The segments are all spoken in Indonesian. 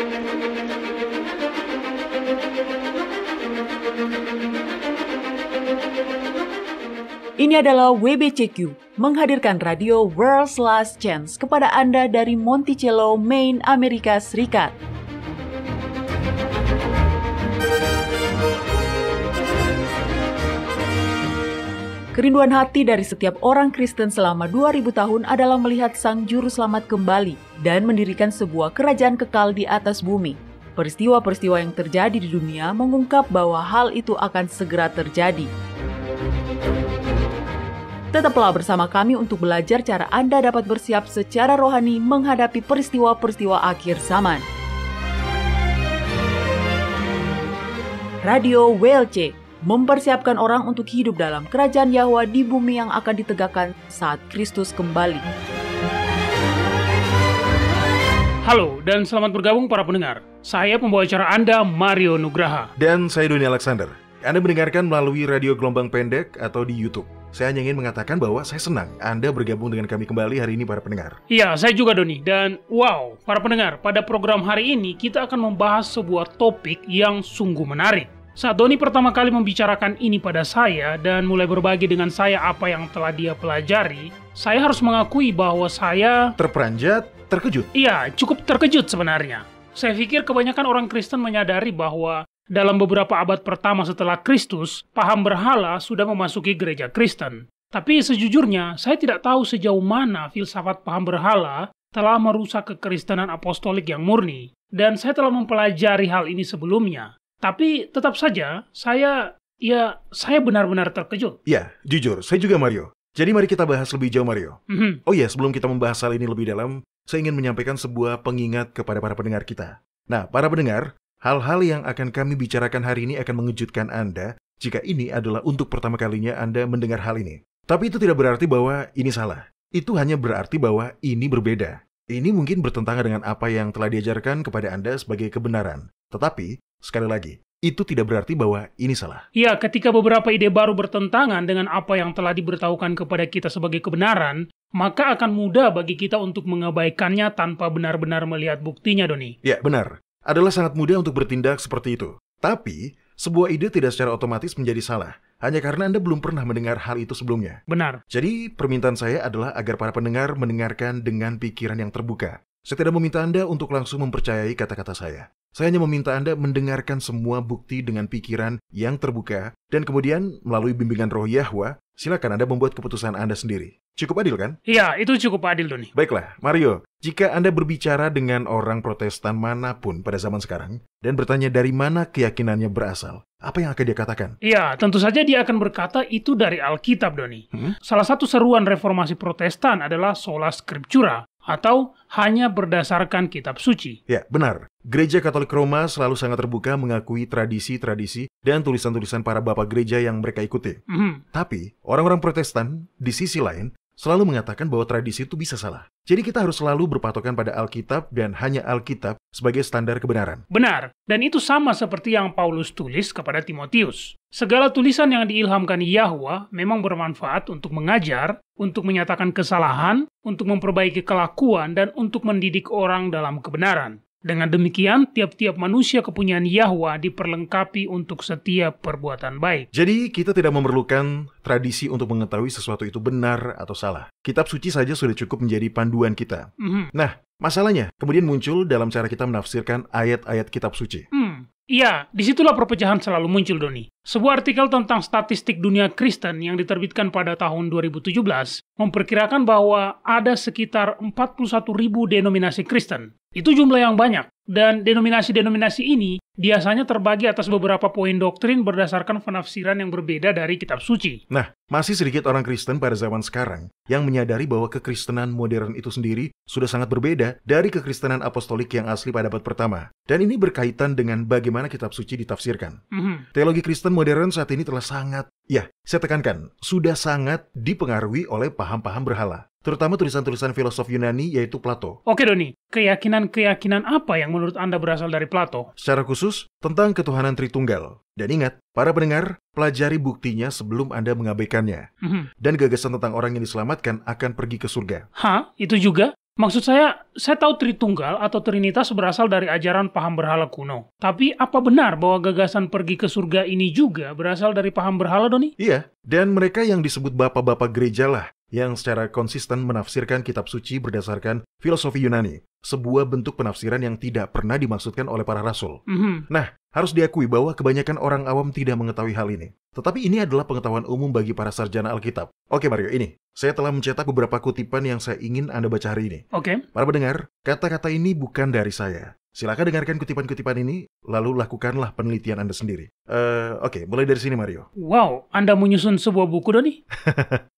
Ini adalah WBCQ, menghadirkan radio World's Last Chance kepada Anda dari Monticello, Maine, Amerika Serikat. Kerinduan hati dari setiap orang Kristen selama 2000 tahun adalah melihat Sang Juru Selamat kembali dan mendirikan sebuah kerajaan kekal di atas bumi. Peristiwa-peristiwa yang terjadi di dunia mengungkap bahwa hal itu akan segera terjadi. Tetaplah bersama kami untuk belajar cara Anda dapat bersiap secara rohani menghadapi peristiwa-peristiwa akhir zaman. Radio WLC mempersiapkan orang untuk hidup dalam kerajaan Yahwa di bumi yang akan ditegakkan saat Kristus kembali. Halo dan selamat bergabung para pendengar. Saya pembawa acara Anda, Mario Nugraha. Dan saya Doni Alexander. Anda mendengarkan melalui radio gelombang pendek atau di YouTube. Saya hanya ingin mengatakan bahwa saya senang Anda bergabung dengan kami kembali hari ini para pendengar. Iya, saya juga Doni. Dan wow, para pendengar, pada program hari ini kita akan membahas sebuah topik yang sungguh menarik. Saat Doni pertama kali membicarakan ini pada saya dan mulai berbagi dengan saya apa yang telah dia pelajari, saya harus mengakui bahwa saya terperanjat, terkejut. Iya, cukup terkejut sebenarnya. Saya pikir kebanyakan orang Kristen menyadari bahwa dalam beberapa abad pertama setelah Kristus, paham berhala sudah memasuki gereja Kristen. Tapi sejujurnya, saya tidak tahu sejauh mana filsafat paham berhala telah merusak kekristenan apostolik yang murni. Dan saya telah mempelajari hal ini sebelumnya. Tapi tetap saja, saya benar-benar terkejut. Ya, jujur, saya juga Mario. Jadi mari kita bahas lebih jauh Mario. Oh iya, sebelum kita membahas hal ini lebih dalam, saya ingin menyampaikan sebuah pengingat kepada para pendengar kita. Nah, para pendengar, hal-hal yang akan kami bicarakan hari ini akan mengejutkan Anda jika ini adalah untuk pertama kalinya Anda mendengar hal ini. Tapi itu tidak berarti bahwa ini salah. Itu hanya berarti bahwa ini berbeda. Ini mungkin bertentangan dengan apa yang telah diajarkan kepada Anda sebagai kebenaran. Tetapi, sekali lagi, itu tidak berarti bahwa ini salah. Ya, ketika beberapa ide baru bertentangan dengan apa yang telah diberitahukan kepada kita sebagai kebenaran, maka akan mudah bagi kita untuk mengabaikannya tanpa benar-benar melihat buktinya, Doni. Ya, benar. Adalah sangat mudah untuk bertindak seperti itu. Tapi, sebuah ide tidak secara otomatis menjadi salah, hanya karena Anda belum pernah mendengar hal itu sebelumnya. Benar. Jadi, permintaan saya adalah agar para pendengar mendengarkan dengan pikiran yang terbuka. Saya tidak meminta Anda untuk langsung mempercayai kata-kata saya. Saya hanya meminta Anda mendengarkan semua bukti dengan pikiran yang terbuka, dan kemudian melalui bimbingan roh Yahwa, silakan Anda membuat keputusan Anda sendiri. Cukup adil kan? Iya, itu cukup adil, Doni. Baiklah, Mario, jika Anda berbicara dengan orang Protestan manapun pada zaman sekarang, dan bertanya dari mana keyakinannya berasal, apa yang akan dia katakan? Iya, tentu saja dia akan berkata itu dari Alkitab, Doni. Salah satu seruan reformasi Protestan adalah sola scriptura, atau hanya berdasarkan kitab suci. Ya, benar. Gereja Katolik Roma selalu sangat terbuka mengakui tradisi-tradisi dan tulisan-tulisan para bapak gereja yang mereka ikuti. Tapi, orang-orang Protestan, di sisi lain, selalu mengatakan bahwa tradisi itu bisa salah. Jadi kita harus selalu berpatokan pada Alkitab dan hanya Alkitab sebagai standar kebenaran. Benar, dan itu sama seperti yang Paulus tulis kepada Timotius. Segala tulisan yang diilhamkan Yahwa memang bermanfaat untuk mengajar, untuk menyatakan kesalahan, untuk memperbaiki kelakuan, dan untuk mendidik orang dalam kebenaran. Dengan demikian, tiap-tiap manusia kepunyaan Yahwa diperlengkapi untuk setiap perbuatan baik. Jadi, kita tidak memerlukan tradisi untuk mengetahui sesuatu itu benar atau salah. Kitab suci saja sudah cukup menjadi panduan kita. Nah, masalahnya kemudian muncul dalam cara kita menafsirkan ayat-ayat kitab suci. Iya, disitulah perpecahan selalu muncul, Doni. Sebuah artikel tentang statistik dunia Kristen yang diterbitkan pada tahun 2017 memperkirakan bahwa ada sekitar 41.000 denominasi Kristen. Itu jumlah yang banyak. Dan denominasi-denominasi ini biasanya terbagi atas beberapa poin doktrin berdasarkan penafsiran yang berbeda dari kitab suci. Nah, masih sedikit orang Kristen pada zaman sekarang yang menyadari bahwa kekristenan modern itu sendiri sudah sangat berbeda dari kekristenan apostolik yang asli pada abad pertama. Dan ini berkaitan dengan bagaimana kitab suci ditafsirkan. Teologi Kristen modern saat ini telah sangat, saya tekankan, sudah sangat dipengaruhi oleh paham-paham berhala. Terutama tulisan-tulisan filosof Yunani yaitu Plato. Oke, Doni, keyakinan-keyakinan apa yang menurut Anda berasal dari Plato? Secara khusus, tentang ketuhanan Tritunggal. Dan ingat, para pendengar, pelajari buktinya sebelum Anda mengabaikannya. Dan gagasan tentang orang yang diselamatkan akan pergi ke surga. Hah? Itu juga? Maksud saya tahu Tritunggal atau Trinitas berasal dari ajaran paham berhala kuno. Tapi apa benar bahwa gagasan pergi ke surga ini juga berasal dari paham berhala, Doni? Iya, dan mereka yang disebut bapak-bapak gereja lah yang secara konsisten menafsirkan kitab suci berdasarkan filosofi Yunani. Sebuah bentuk penafsiran yang tidak pernah dimaksudkan oleh para rasul. Nah, harus diakui bahwa kebanyakan orang awam tidak mengetahui hal ini. Tetapi ini adalah pengetahuan umum bagi para sarjana Alkitab. Oke Mario, ini. Saya telah mencetak beberapa kutipan yang saya ingin Anda baca hari ini. Oke. Para pendengar, kata-kata ini bukan dari saya. Silakan dengarkan kutipan-kutipan ini, lalu lakukanlah penelitian Anda sendiri. Oke, mulai dari sini Mario. Wow, Anda menyusun sebuah buku, Doni?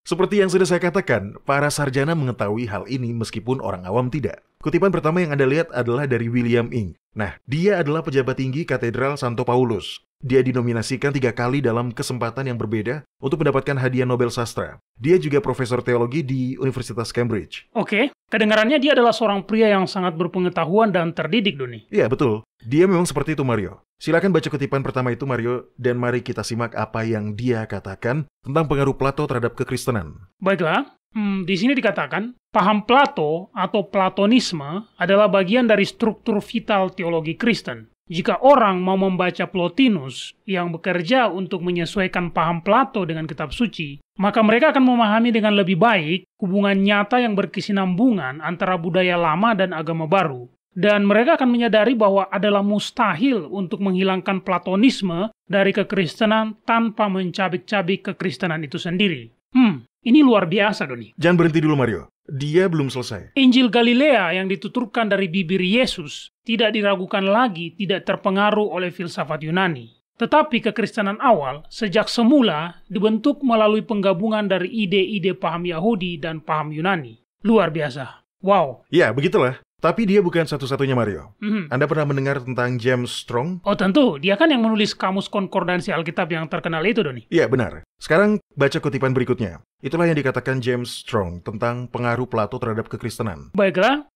Seperti yang sudah saya katakan, para sarjana mengetahui hal ini meskipun orang awam tidak. Kutipan pertama yang Anda lihat adalah dari William Ing. Nah, dia adalah pejabat tinggi Katedral Santo Paulus. Dia dinominasikan 3 kali dalam kesempatan yang berbeda untuk mendapatkan hadiah Nobel Sastra. Dia juga profesor teologi di Universitas Cambridge. Oke, kedengarannya dia adalah seorang pria yang sangat berpengetahuan dan terdidik, Doni. Iya, betul. Dia memang seperti itu, Mario. Silakan baca kutipan pertama itu, Mario, dan mari kita simak apa yang dia katakan tentang pengaruh Plato terhadap kekristenan. Baiklah, di sini dikatakan, paham Plato atau Platonisme adalah bagian dari struktur vital teologi Kristen. Jika orang mau membaca Plotinus yang bekerja untuk menyesuaikan paham Plato dengan kitab suci, maka mereka akan memahami dengan lebih baik hubungan nyata yang berkesinambungan antara budaya lama dan agama baru. Dan mereka akan menyadari bahwa adalah mustahil untuk menghilangkan Platonisme dari kekristenan tanpa mencabik-cabik kekristenan itu sendiri. Ini luar biasa, Doni. Jangan berhenti dulu, Mario. Dia belum selesai. Injil Galilea yang dituturkan dari bibir Yesus tidak diragukan lagi tidak terpengaruh oleh filsafat Yunani. Tetapi kekristenan awal sejak semula dibentuk melalui penggabungan dari ide-ide paham Yahudi dan paham Yunani. Luar biasa. Wow. Ya, begitulah. Tapi dia bukan satu-satunya, Mario. Anda pernah mendengar tentang James Strong? Oh tentu, dia kan yang menulis Kamus Konkordansi Alkitab yang terkenal itu, Doni. Iya, benar. Sekarang baca kutipan berikutnya. Itulah yang dikatakan James Strong tentang pengaruh Plato terhadap kekristenan. Baiklah,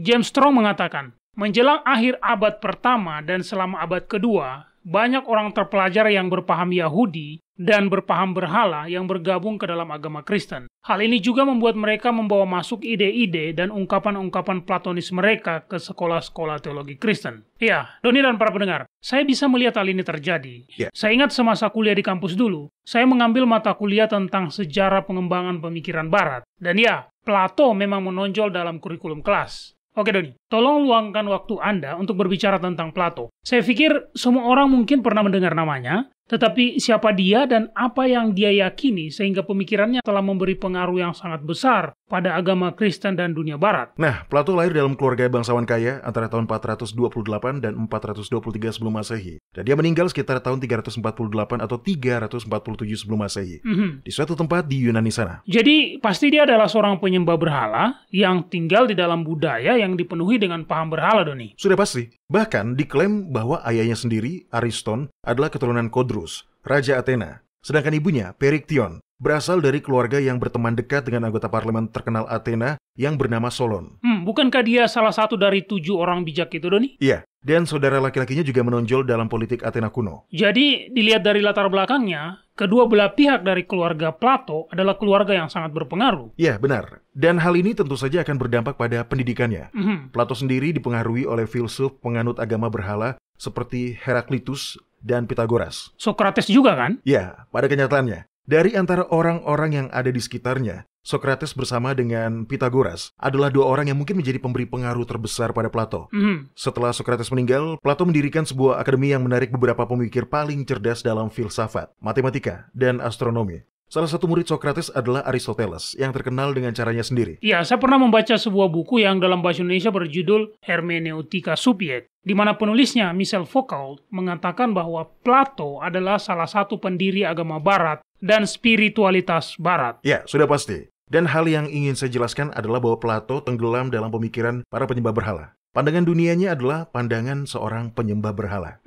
James Strong mengatakan, menjelang akhir abad pertama dan selama abad kedua, banyak orang terpelajar yang berpaham Yahudi dan berpaham berhala yang bergabung ke dalam agama Kristen. Hal ini juga membuat mereka membawa masuk ide-ide dan ungkapan-ungkapan Platonis mereka ke sekolah-sekolah teologi Kristen. Ya, Doni dan para pendengar, saya bisa melihat hal ini terjadi. Saya ingat semasa kuliah di kampus dulu, saya mengambil mata kuliah tentang sejarah pengembangan pemikiran Barat. Dan ya, Plato memang menonjol dalam kurikulum kelas. Oke Doni, tolong luangkan waktu Anda untuk berbicara tentang Plato. Saya pikir semua orang mungkin pernah mendengar namanya, tetapi siapa dia dan apa yang dia yakini sehingga pemikirannya telah memberi pengaruh yang sangat besar pada agama Kristen dan dunia Barat. Nah, Plato lahir dalam keluarga bangsawan kaya antara tahun 428 dan 423 sebelum Masehi. Dan dia meninggal sekitar tahun 348 atau 347 sebelum Masehi. Di suatu tempat di Yunani sana. Jadi, pasti dia adalah seorang penyembah berhala yang tinggal di dalam budaya yang dipenuhi dengan paham berhala, Doni. Sudah pasti. Bahkan diklaim bahwa ayahnya sendiri, Ariston, adalah keturunan Kodrus, Raja Athena. Sedangkan ibunya, Periktion, berasal dari keluarga yang berteman dekat dengan anggota parlemen terkenal Athena yang bernama Solon. Bukankah dia salah satu dari 7 orang bijak itu, Doni? Iya, dan saudara laki-lakinya juga menonjol dalam politik Athena kuno. Jadi, dilihat dari latar belakangnya, kedua belah pihak dari keluarga Plato adalah keluarga yang sangat berpengaruh. Iya, benar. Dan hal ini tentu saja akan berdampak pada pendidikannya. Plato sendiri dipengaruhi oleh filsuf penganut agama berhala seperti Heraklitus dan Pitagoras. Sokrates juga kan? Ya, pada kenyataannya. Dari antara orang-orang yang ada di sekitarnya, Sokrates bersama dengan Pitagoras adalah 2 orang yang mungkin menjadi pemberi pengaruh terbesar pada Plato. Setelah Sokrates meninggal, Plato mendirikan sebuah akademi yang menarik beberapa pemikir paling cerdas dalam filsafat, matematika, dan astronomi. Salah satu murid Sokrates adalah Aristoteles, yang terkenal dengan caranya sendiri. Ya, saya pernah membaca sebuah buku yang dalam bahasa Indonesia berjudul Hermeneutika Subjek, di mana penulisnya, Michel Foucault, mengatakan bahwa Plato adalah salah satu pendiri agama Barat dan spiritualitas Barat. Ya, sudah pasti. Dan hal yang ingin saya jelaskan adalah bahwa Plato tenggelam dalam pemikiran para penyembah berhala. Pandangan dunianya adalah pandangan seorang penyembah berhala.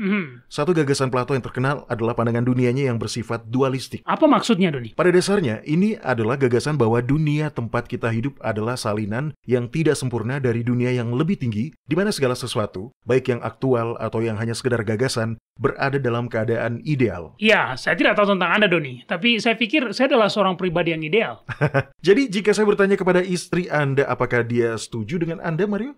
Satu gagasan Plato yang terkenal adalah pandangan dunianya yang bersifat dualistik. Apa maksudnya, Doni? Pada dasarnya, ini adalah gagasan bahwa dunia tempat kita hidup adalah salinan yang tidak sempurna dari dunia yang lebih tinggi, di mana segala sesuatu, baik yang aktual atau yang hanya sekedar gagasan, berada dalam keadaan ideal. Ya, saya tidak tahu tentang Anda, Doni. Tapi saya pikir saya adalah seorang pribadi yang ideal. Jadi, jika saya bertanya kepada istri Anda, apakah dia setuju dengan Anda, Mario?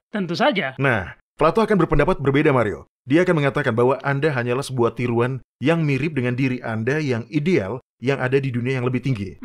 Tentu saja. Nah, Plato akan berpendapat berbeda, Mario. Dia akan mengatakan bahwa Anda hanyalah sebuah tiruan yang mirip dengan diri Anda yang ideal yang ada di dunia yang lebih tinggi.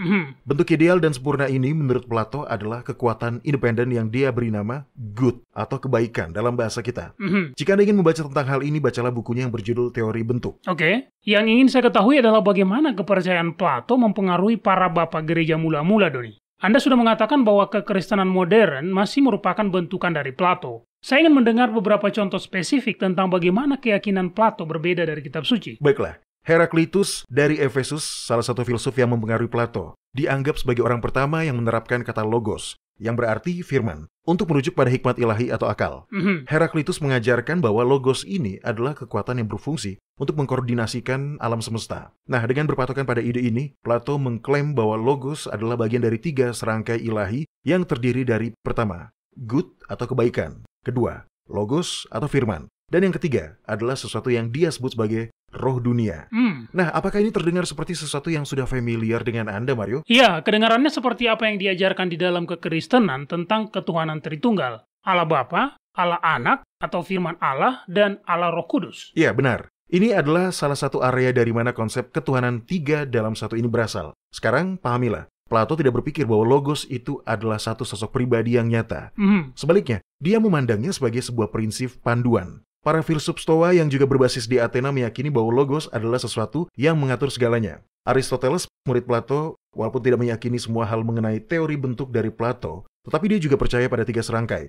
Bentuk ideal dan sempurna ini menurut Plato adalah kekuatan independen yang dia beri nama good atau kebaikan dalam bahasa kita. Jika Anda ingin membaca tentang hal ini, bacalah bukunya yang berjudul Teori Bentuk. Oke. Yang ingin saya ketahui adalah bagaimana kepercayaan Plato mempengaruhi para bapak gereja mula-mula, Doni. Anda sudah mengatakan bahwa kekristenan modern masih merupakan bentukan dari Plato. Saya ingin mendengar beberapa contoh spesifik tentang bagaimana keyakinan Plato berbeda dari kitab suci. Baiklah, Heraklitus dari Efesus, salah satu filsuf yang mempengaruhi Plato, dianggap sebagai orang pertama yang menerapkan kata logos, yang berarti firman, untuk merujuk pada hikmat ilahi atau akal. Heraklitus mengajarkan bahwa logos ini adalah kekuatan yang berfungsi untuk mengkoordinasikan alam semesta. Nah, dengan berpatokan pada ide ini, Plato mengklaim bahwa logos adalah bagian dari 3 serangkai ilahi yang terdiri dari pertama, good atau kebaikan, kedua, logos atau firman, dan yang ketiga adalah sesuatu yang dia sebut sebagai roh dunia. Nah, apakah ini terdengar seperti sesuatu yang sudah familiar dengan Anda, Mario? Iya, kedengarannya seperti apa yang diajarkan di dalam kekristenan tentang ketuhanan Tritunggal. Allah Bapa, Allah Anak, atau firman Allah, dan Allah Roh Kudus. Iya, benar. Ini adalah salah satu area dari mana konsep ketuhanan 3 dalam satu ini berasal. Sekarang, pahamilah. Plato tidak berpikir bahwa logos itu adalah satu sosok pribadi yang nyata. Sebaliknya, dia memandangnya sebagai sebuah prinsip panduan. Para filsuf Stoa yang juga berbasis di Athena meyakini bahwa logos adalah sesuatu yang mengatur segalanya. Aristoteles, murid Plato, walaupun tidak meyakini semua hal mengenai teori bentuk dari Plato, tetapi dia juga percaya pada 3 serangkai.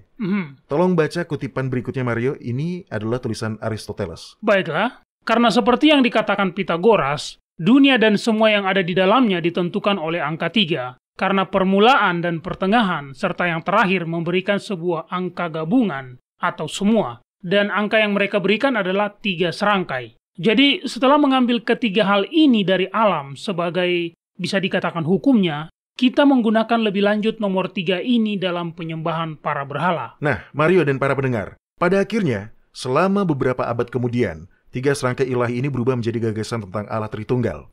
Tolong baca kutipan berikutnya, Mario. Ini adalah tulisan Aristoteles. Baiklah, karena seperti yang dikatakan Pitagoras, dunia dan semua yang ada di dalamnya ditentukan oleh angka 3, karena permulaan dan pertengahan, serta yang terakhir memberikan sebuah angka gabungan atau semua. Dan angka yang mereka berikan adalah 3 serangkai. Jadi setelah mengambil ketiga hal ini dari alam sebagai bisa dikatakan hukumnya, kita menggunakan lebih lanjut nomor 3 ini dalam penyembahan para berhala. Nah, Mario dan para pendengar, pada akhirnya, selama beberapa abad kemudian, 3 serangkai ilahi ini berubah menjadi gagasan tentang Allah Tritunggal.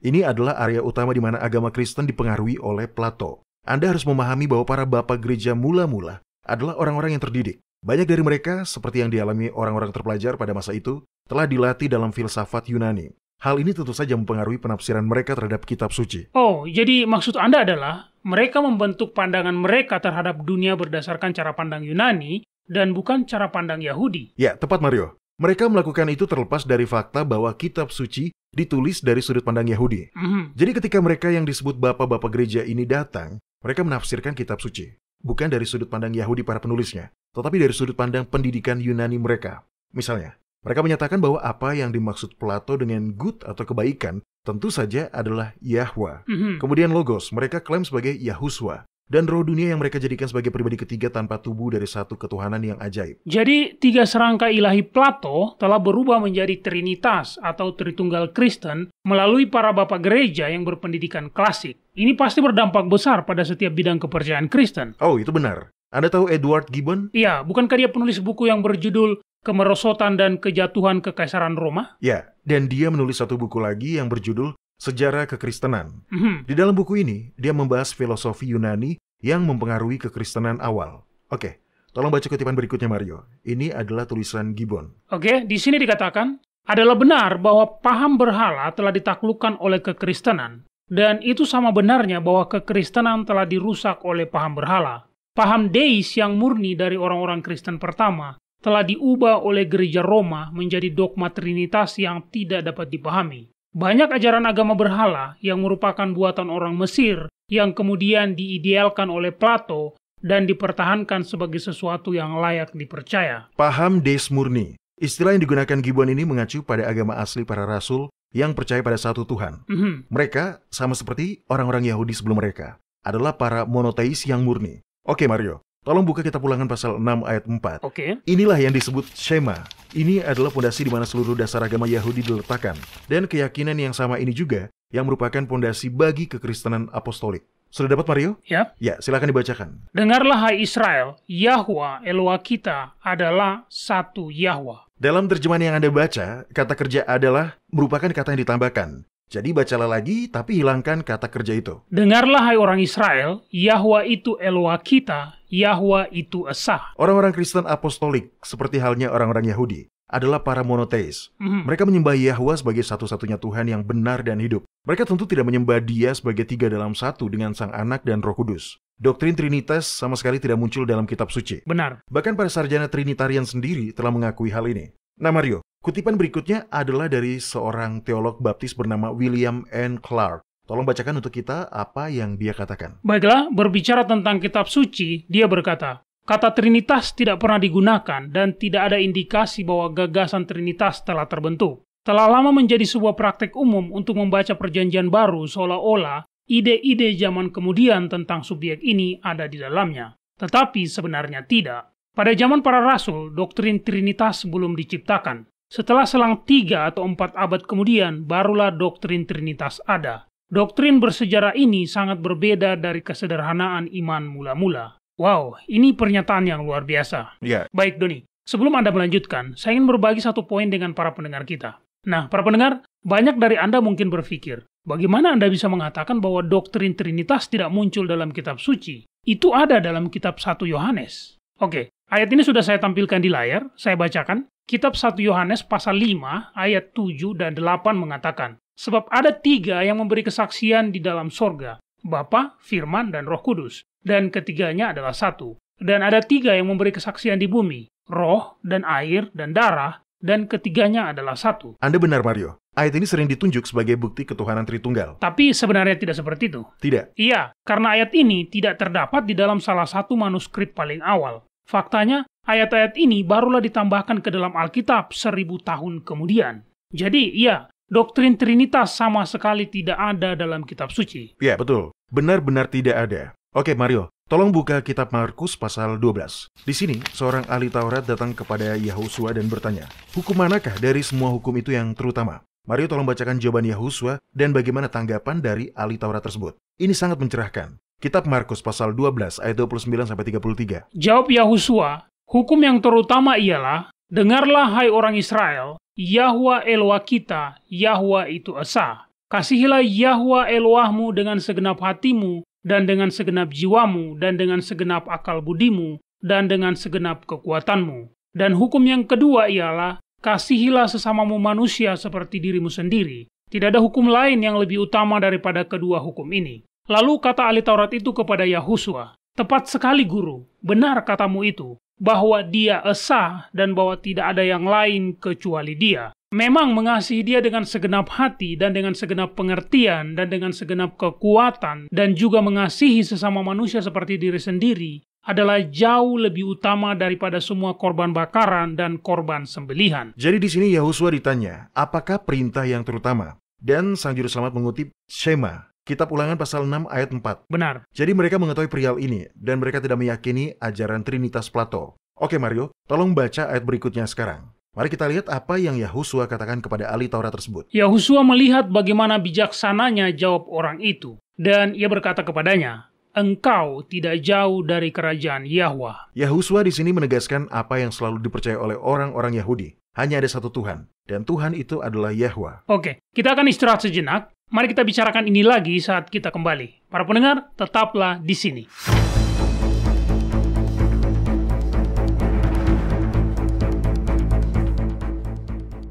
Ini adalah area utama di mana agama Kristen dipengaruhi oleh Plato. Anda harus memahami bahwa para bapak gereja mula-mula adalah orang-orang yang terdidik. Banyak dari mereka, seperti yang dialami orang-orang terpelajar pada masa itu, telah dilatih dalam filsafat Yunani. Hal ini tentu saja mempengaruhi penafsiran mereka terhadap kitab suci. Oh, jadi maksud Anda adalah mereka membentuk pandangan mereka terhadap dunia berdasarkan cara pandang Yunani dan bukan cara pandang Yahudi. Ya, tepat, Mario. Mereka melakukan itu terlepas dari fakta bahwa kitab suci ditulis dari sudut pandang Yahudi. Jadi ketika mereka yang disebut bapak-bapak gereja ini datang, mereka menafsirkan kitab suci. Bukan dari sudut pandang Yahudi para penulisnya, tetapi dari sudut pandang pendidikan Yunani mereka. Misalnya, mereka menyatakan bahwa apa yang dimaksud Plato dengan good atau kebaikan tentu saja adalah Yahwa. Kemudian logos, mereka klaim sebagai Yahuswa. Dan roh dunia yang mereka jadikan sebagai pribadi ketiga tanpa tubuh dari satu ketuhanan yang ajaib. Jadi, 3 serangkai ilahi Plato telah berubah menjadi Trinitas atau Tritunggal Kristen melalui para bapak gereja yang berpendidikan klasik. Ini pasti berdampak besar pada setiap bidang kepercayaan Kristen. Oh, itu benar. Anda tahu Edward Gibbon? Iya, bukankah dia penulis buku yang berjudul Kemerosotan dan Kejatuhan Kekaisaran Roma? Ya, dan dia menulis satu buku lagi yang berjudul Sejarah Kekristenan. Di dalam buku ini, dia membahas filosofi Yunani yang mempengaruhi kekristenan awal. Oke, tolong baca kutipan berikutnya, Mario. Ini adalah tulisan Gibbon. Oke, di sini dikatakan, adalah benar bahwa paham berhala telah ditaklukkan oleh kekristenan. Dan itu sama benarnya bahwa kekristenan telah dirusak oleh paham berhala. Paham deis yang murni dari orang-orang Kristen pertama telah diubah oleh gereja Roma menjadi dogma Trinitas yang tidak dapat dipahami. Banyak ajaran agama berhala yang merupakan buatan orang Mesir yang kemudian diidealkan oleh Plato dan dipertahankan sebagai sesuatu yang layak dipercaya. Paham deis murni. Istilah yang digunakan Gibbon ini mengacu pada agama asli para rasul yang percaya pada satu Tuhan. Mereka, sama seperti orang-orang Yahudi sebelum mereka, adalah para monoteis yang murni. Oke, Mario. tolong buka kitab Ulangan pasal 6 ayat 4. Oke. Inilah yang disebut Shema. Ini adalah pondasi di mana seluruh dasar agama Yahudi diletakkan. Dan keyakinan yang sama ini juga yang merupakan pondasi bagi kekristenan apostolik. Sudah dapat, Mario? Ya. Ya, silakan dibacakan. Dengarlah hai Israel, Yahwa Eloah kita adalah satu Yahwa. Dalam terjemahan yang Anda baca, kata kerja adalah merupakan kata yang ditambahkan. Jadi bacalah lagi, tapi hilangkan kata kerja itu. Dengarlah hai orang Israel, Yahwa itu Eloah kita, Yahwa itu Esa. Orang-orang Kristen apostolik, seperti halnya orang-orang Yahudi, adalah para monoteis. Mereka menyembah Yahwa sebagai satu-satunya Tuhan yang benar dan hidup. Mereka tentu tidak menyembah Dia sebagai 3 dalam 1 dengan Sang Anak dan Roh Kudus. Doktrin Trinitas sama sekali tidak muncul dalam kitab suci. Benar. Bahkan para sarjana Trinitarian sendiri telah mengakui hal ini. Nah Mario, kutipan berikutnya adalah dari seorang teolog baptis bernama William N. Clark. Tolong bacakan untuk kita apa yang dia katakan. Baiklah, berbicara tentang kitab suci, dia berkata, kata Trinitas tidak pernah digunakan dan tidak ada indikasi bahwa gagasan Trinitas telah terbentuk. Telah lama menjadi sebuah praktek umum untuk membaca perjanjian baru seolah-olah ide-ide zaman kemudian tentang subjek ini ada di dalamnya. Tetapi sebenarnya tidak. Pada zaman para rasul, doktrin Trinitas belum diciptakan. Setelah selang 3 atau 4 abad kemudian, barulah doktrin Trinitas ada. Doktrin bersejarah ini sangat berbeda dari kesederhanaan iman mula-mula. Wow, ini pernyataan yang luar biasa. Ya. Baik, Doni. Sebelum Anda melanjutkan, saya ingin berbagi satu poin dengan para pendengar kita. Nah, para pendengar, banyak dari Anda mungkin berpikir, bagaimana Anda bisa mengatakan bahwa doktrin Trinitas tidak muncul dalam kitab suci? Itu ada dalam kitab 1 Yohanes. Oke, ayat ini sudah saya tampilkan di layar, saya bacakan. Kitab 1 Yohanes pasal 5 ayat 7 dan 8 mengatakan, sebab ada 3 yang memberi kesaksian di dalam sorga, Bapa, Firman, dan Roh Kudus. Dan ketiganya adalah satu. Dan ada 3 yang memberi kesaksian di bumi, roh, dan air, dan darah, dan ketiganya adalah satu. Anda benar, Mario. Ayat ini sering ditunjuk sebagai bukti ketuhanan Tritunggal. Tapi sebenarnya tidak seperti itu. Tidak. Iya, karena ayat ini tidak terdapat di dalam salah satu manuskrip paling awal. Faktanya, ayat-ayat ini barulah ditambahkan ke dalam Alkitab 1000 tahun kemudian. Jadi, iya, doktrin Trinitas sama sekali tidak ada dalam kitab suci. Ya, betul. Benar-benar tidak ada. Oke, Mario, tolong buka kitab Markus pasal 12. Di sini, seorang ahli Taurat datang kepada Yahusua dan bertanya, hukum manakah dari semua hukum itu yang terutama? Mario tolong bacakan jawaban Yahusua dan bagaimana tanggapan dari ahli Taurat tersebut. Ini sangat mencerahkan. Kitab Markus pasal 12 ayat 29-33. Jawab Yahusua, hukum yang terutama ialah, dengarlah hai orang Israel, Yahwa Eloah kita, Yahwa itu Esa. Kasihilah Yahwa Eloahmu dengan segenap hatimu, dan dengan segenap jiwamu, dan dengan segenap akal budimu, dan dengan segenap kekuatanmu. Dan hukum yang kedua ialah, kasihilah sesamamu manusia seperti dirimu sendiri. Tidak ada hukum lain yang lebih utama daripada kedua hukum ini. Lalu kata ahli Taurat itu kepada Yahusua, tepat sekali guru, benar katamu itu, bahwa dia Esa dan bahwa tidak ada yang lain kecuali dia. Memang mengasihi dia dengan segenap hati dan dengan segenap pengertian dan dengan segenap kekuatan dan juga mengasihi sesama manusia seperti diri sendiri adalah jauh lebih utama daripada semua korban bakaran dan korban sembelihan. Jadi di sini Yahusua ditanya, apakah perintah yang terutama? Dan Sang Juru Selamat mengutip Shema, Kitab Ulangan pasal 6 ayat 4. Benar. Jadi mereka mengetahui perihal ini dan mereka tidak meyakini ajaran Trinitas Plato. Oke Mario, tolong baca ayat berikutnya sekarang. Mari kita lihat apa yang Yahusua katakan kepada ahli Taurat tersebut. Yahusua melihat bagaimana bijaksananya jawab orang itu. Dan ia berkata kepadanya, engkau tidak jauh dari kerajaan Yahwa. Yahusua di sini menegaskan apa yang selalu dipercaya oleh orang-orang Yahudi. Hanya ada satu Tuhan, dan Tuhan itu adalah Yahwa. Oke, kita akan istirahat sejenak. Mari kita bicarakan ini lagi saat kita kembali. Para pendengar, tetaplah di sini.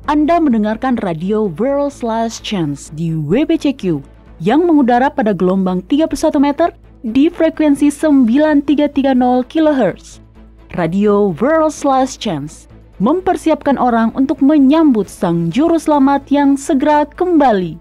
Anda mendengarkan radio World's Last Chance di WBCQ yang mengudara pada gelombang 31 meter di frekuensi 9330 kHz. Radio World's Last Chance mempersiapkan orang untuk menyambut Sang Juru Selamat yang segera kembali.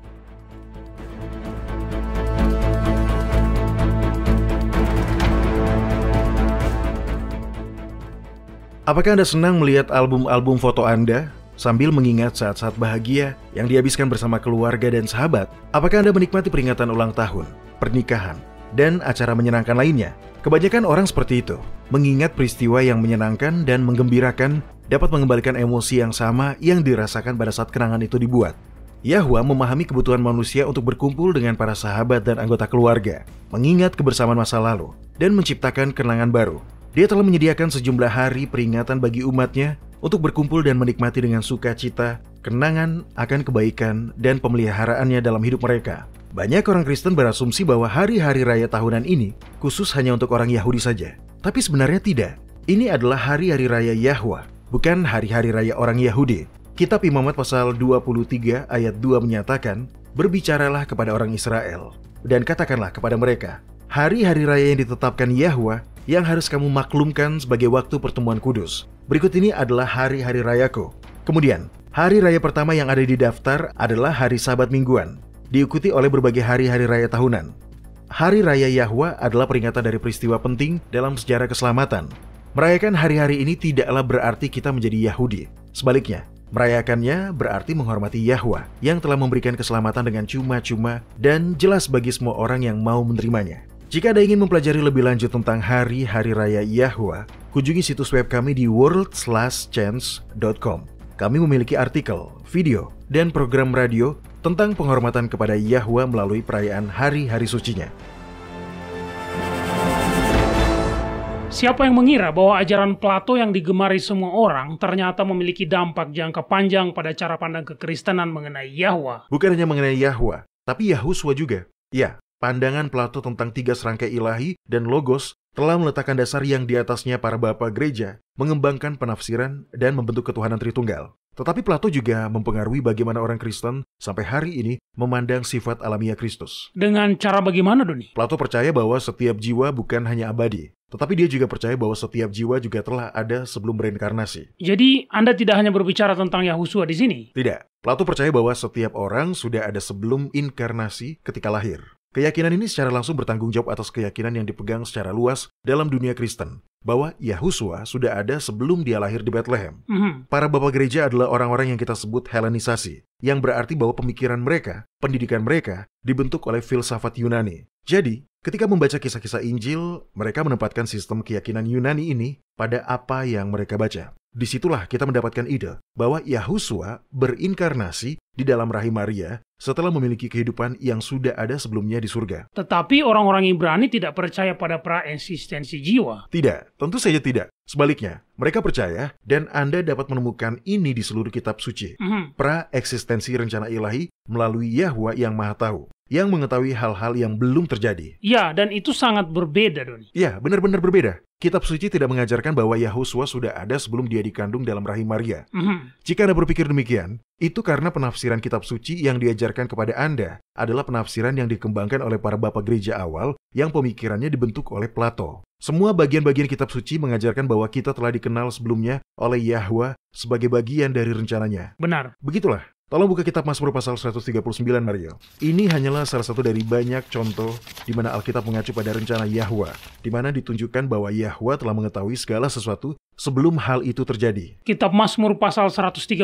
Apakah Anda senang melihat album-album foto Anda sambil mengingat saat-saat bahagia yang dihabiskan bersama keluarga dan sahabat? Apakah Anda menikmati peringatan ulang tahun, pernikahan, dan acara menyenangkan lainnya? Kebanyakan orang seperti itu. mengingat peristiwa yang menyenangkan dan menggembirakan dapat mengembalikan emosi yang sama yang dirasakan pada saat kenangan itu dibuat. Yahwa memahami kebutuhan manusia untuk berkumpul dengan para sahabat dan anggota keluarga, mengingat kebersamaan masa lalu, dan menciptakan kenangan baru. Dia telah menyediakan sejumlah hari peringatan bagi umatnya untuk berkumpul dan menikmati dengan sukacita kenangan akan kebaikan dan pemeliharaannya dalam hidup mereka. Banyak orang Kristen berasumsi bahwa hari-hari raya tahunan ini khusus hanya untuk orang Yahudi saja. Tapi sebenarnya tidak. Ini adalah hari-hari raya Yahwa, bukan hari-hari raya orang Yahudi. Kitab Imamat pasal 23 ayat 2 menyatakan, "Berbicaralah kepada orang Israel, dan katakanlah kepada mereka, hari-hari raya yang ditetapkan Yahwa yang harus kamu maklumkan sebagai waktu pertemuan kudus. Berikut ini adalah hari-hari rayaku." Kemudian, hari raya pertama yang ada di daftar adalah hari Sabat mingguan, diikuti oleh berbagai hari-hari raya tahunan. Hari Raya Yahwa adalah peringatan dari peristiwa penting dalam sejarah keselamatan. Merayakan hari-hari ini tidaklah berarti kita menjadi Yahudi. Sebaliknya, merayakannya berarti menghormati Yahwa yang telah memberikan keselamatan dengan cuma-cuma dan jelas bagi semua orang yang mau menerimanya. Jika Anda ingin mempelajari lebih lanjut tentang hari-hari Raya Yahwa, kunjungi situs web kami di worldslastchance.com. Kami memiliki artikel, video, dan program radio tentang penghormatan kepada Yahwa melalui perayaan hari-hari sucinya. Siapa yang mengira bahwa ajaran Plato yang digemari semua orang ternyata memiliki dampak jangka panjang pada cara pandang kekristenan mengenai Yahwa? Bukan hanya mengenai Yahwa, tapi Yahuswa juga. Ya, pandangan Plato tentang 3 serangkai ilahi dan logos telah meletakkan dasar yang di atasnya para bapa gereja mengembangkan penafsiran dan membentuk ketuhanan Tritunggal. Tetapi Plato juga mempengaruhi bagaimana orang Kristen sampai hari ini memandang sifat alamiah Kristus. Dengan cara bagaimana, Doni? Plato percaya bahwa setiap jiwa bukan hanya abadi, tetapi dia juga percaya bahwa setiap jiwa juga telah ada sebelum bereinkarnasi. Jadi, Anda tidak hanya berbicara tentang Yahuswa di sini? Tidak. Plato percaya bahwa setiap orang sudah ada sebelum inkarnasi ketika lahir. Keyakinan ini secara langsung bertanggung jawab atas keyakinan yang dipegang secara luas dalam dunia Kristen, bahwa Yahuswa sudah ada sebelum dia lahir di Bethlehem. Para bapak gereja adalah orang-orang yang kita sebut Helenisasi, yang berarti bahwa pemikiran mereka, pendidikan mereka, dibentuk oleh filsafat Yunani. Jadi, ketika membaca kisah-kisah Injil, mereka menempatkan sistem keyakinan Yunani ini pada apa yang mereka baca. Disitulah kita mendapatkan ide bahwa Yahuswa berinkarnasi di dalam rahim Maria setelah memiliki kehidupan yang sudah ada sebelumnya di surga. Tetapi orang-orang Ibrani tidak percaya pada praeksistensi jiwa. Tidak, tentu saja tidak. Sebaliknya, mereka percaya dan Anda dapat menemukan ini di seluruh kitab suci. Praeksistensi rencana ilahi melalui Yahwa yang Maha Tahu, yang mengetahui hal-hal yang belum terjadi. Ya, dan itu sangat berbeda, Doni. Ya, benar-benar berbeda. Kitab suci tidak mengajarkan bahwa Yahuswa sudah ada sebelum dia dikandung dalam rahim Maria. Jika Anda berpikir demikian, itu karena penafsiran kitab suci yang diajarkan kepada Anda adalah penafsiran yang dikembangkan oleh para bapak gereja awal yang pemikirannya dibentuk oleh Plato. Semua bagian-bagian kitab suci mengajarkan bahwa kita telah dikenal sebelumnya oleh Yahwa sebagai bagian dari rencananya. Benar. Begitulah. Tolong buka kitab Mazmur pasal 139, Mario. Ini hanyalah salah satu dari banyak contoh di mana Alkitab mengacu pada rencana Yahwa, di mana ditunjukkan bahwa Yahwa telah mengetahui segala sesuatu sebelum hal itu terjadi. Kitab Mazmur pasal 139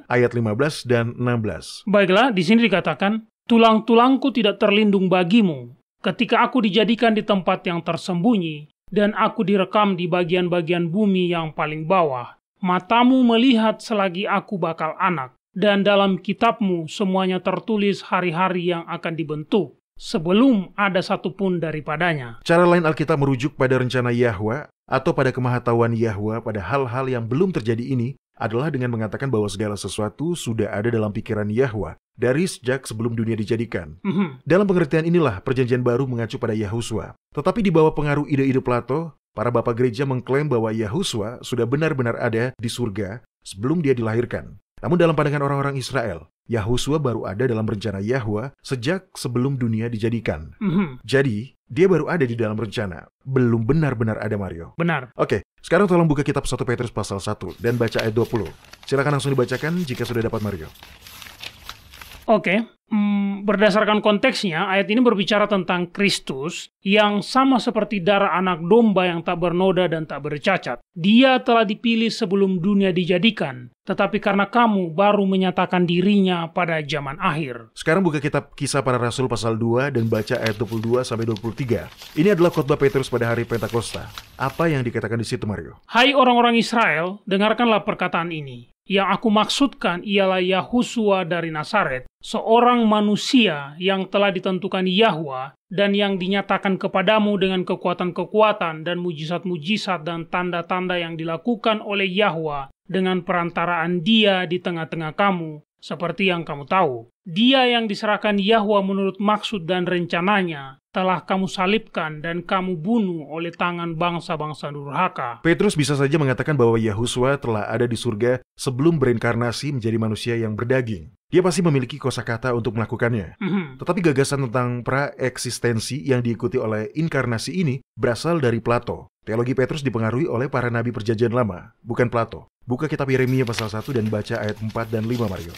ayat 15 dan 16. Baiklah, di sini dikatakan, "Tulang-tulangku tidak terlindung bagimu, ketika aku dijadikan di tempat yang tersembunyi, dan aku direkam di bagian-bagian bumi yang paling bawah. Matamu melihat selagi aku bakal anak, dan dalam kitabmu semuanya tertulis hari-hari yang akan dibentuk, sebelum ada satupun daripadanya." Cara lain Alkitab merujuk pada rencana Yahwa atau pada kemahatauan Yahwa pada hal-hal yang belum terjadi ini adalah dengan mengatakan bahwa segala sesuatu sudah ada dalam pikiran Yahwa dari sejak sebelum dunia dijadikan. Dalam pengertian inilah perjanjian baru mengacu pada Yahuswa. Tetapi di bawah pengaruh ide-ide Plato, para bapak gereja mengklaim bahwa Yahuswa sudah benar-benar ada di surga sebelum dia dilahirkan. Namun dalam pandangan orang-orang Israel, Yahuswa baru ada dalam rencana Yahwa sejak sebelum dunia dijadikan. Jadi, dia baru ada di dalam rencana. Belum benar-benar ada, Mario. Benar. Oke, sekarang tolong buka kitab 1 Petrus pasal 1 dan baca ayat 20. Silakan langsung dibacakan jika sudah dapat, Mario. Oke, Berdasarkan konteksnya, ayat ini berbicara tentang Kristus yang sama seperti darah anak domba yang tak bernoda dan tak bercacat. Dia telah dipilih sebelum dunia dijadikan, tetapi karena kamu baru menyatakan dirinya pada zaman akhir. Sekarang buka kitab Kisah Para Rasul pasal 2 dan baca ayat 22-23. Ini adalah khotbah Petrus pada hari Pentakosta. Apa yang dikatakan di situ, Mario? Hai orang-orang Israel, dengarkanlah perkataan ini. Yang aku maksudkan ialah Yahusua dari Nazaret, seorang manusia yang telah ditentukan Yahwa dan yang dinyatakan kepadamu dengan kekuatan-kekuatan dan mujizat-mujizat dan tanda-tanda yang dilakukan oleh Yahwa dengan perantaraan Dia di tengah-tengah kamu, seperti yang kamu tahu. Dia yang diserahkan Yahwa menurut maksud dan rencananya telah kamu salibkan dan kamu bunuh oleh tangan bangsa-bangsa durhaka. Petrus bisa saja mengatakan bahwa Yahusua telah ada di surga sebelum berinkarnasi menjadi manusia yang berdaging. Dia pasti memiliki kosakata untuk melakukannya. Tetapi gagasan tentang praeksistensi yang diikuti oleh inkarnasi ini berasal dari Plato. Teologi Petrus dipengaruhi oleh para nabi perjanjian lama, bukan Plato. Buka kitab Yeremia pasal 1 dan baca ayat 4 dan 5, Mario.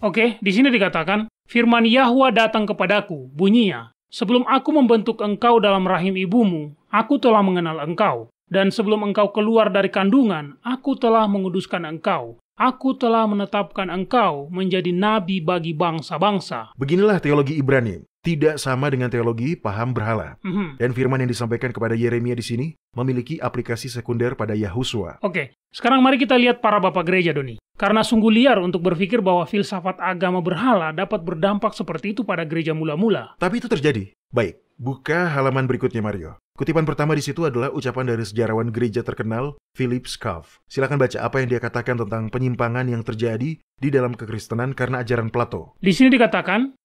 Oke, di sini dikatakan, firman Yahwa datang kepadaku, bunyinya, sebelum aku membentuk engkau dalam rahim ibumu, aku telah mengenal engkau. Dan sebelum engkau keluar dari kandungan, aku telah menguduskan engkau. Aku telah menetapkan engkau menjadi nabi bagi bangsa-bangsa. Beginilah teologi Ibrani. Tidak sama dengan teologi paham berhala. Dan firman yang disampaikan kepada Yeremia di sini memiliki aplikasi sekunder pada Yahusua. Oke, sekarang mari kita lihat para bapak gereja, Doni. Karena sungguh liar untuk berpikir bahwa filsafat agama berhala dapat berdampak seperti itu pada gereja mula-mula. Tapi itu terjadi. Baik, buka halaman berikutnya, Mario. Kutipan pertama di situ adalah ucapan dari sejarawan gereja terkenal, Philip Schaff. Silakan baca apa yang dia katakan tentang penyimpangan yang terjadi di dalam kekristenan karena ajaran Plato. Di sini dikatakan,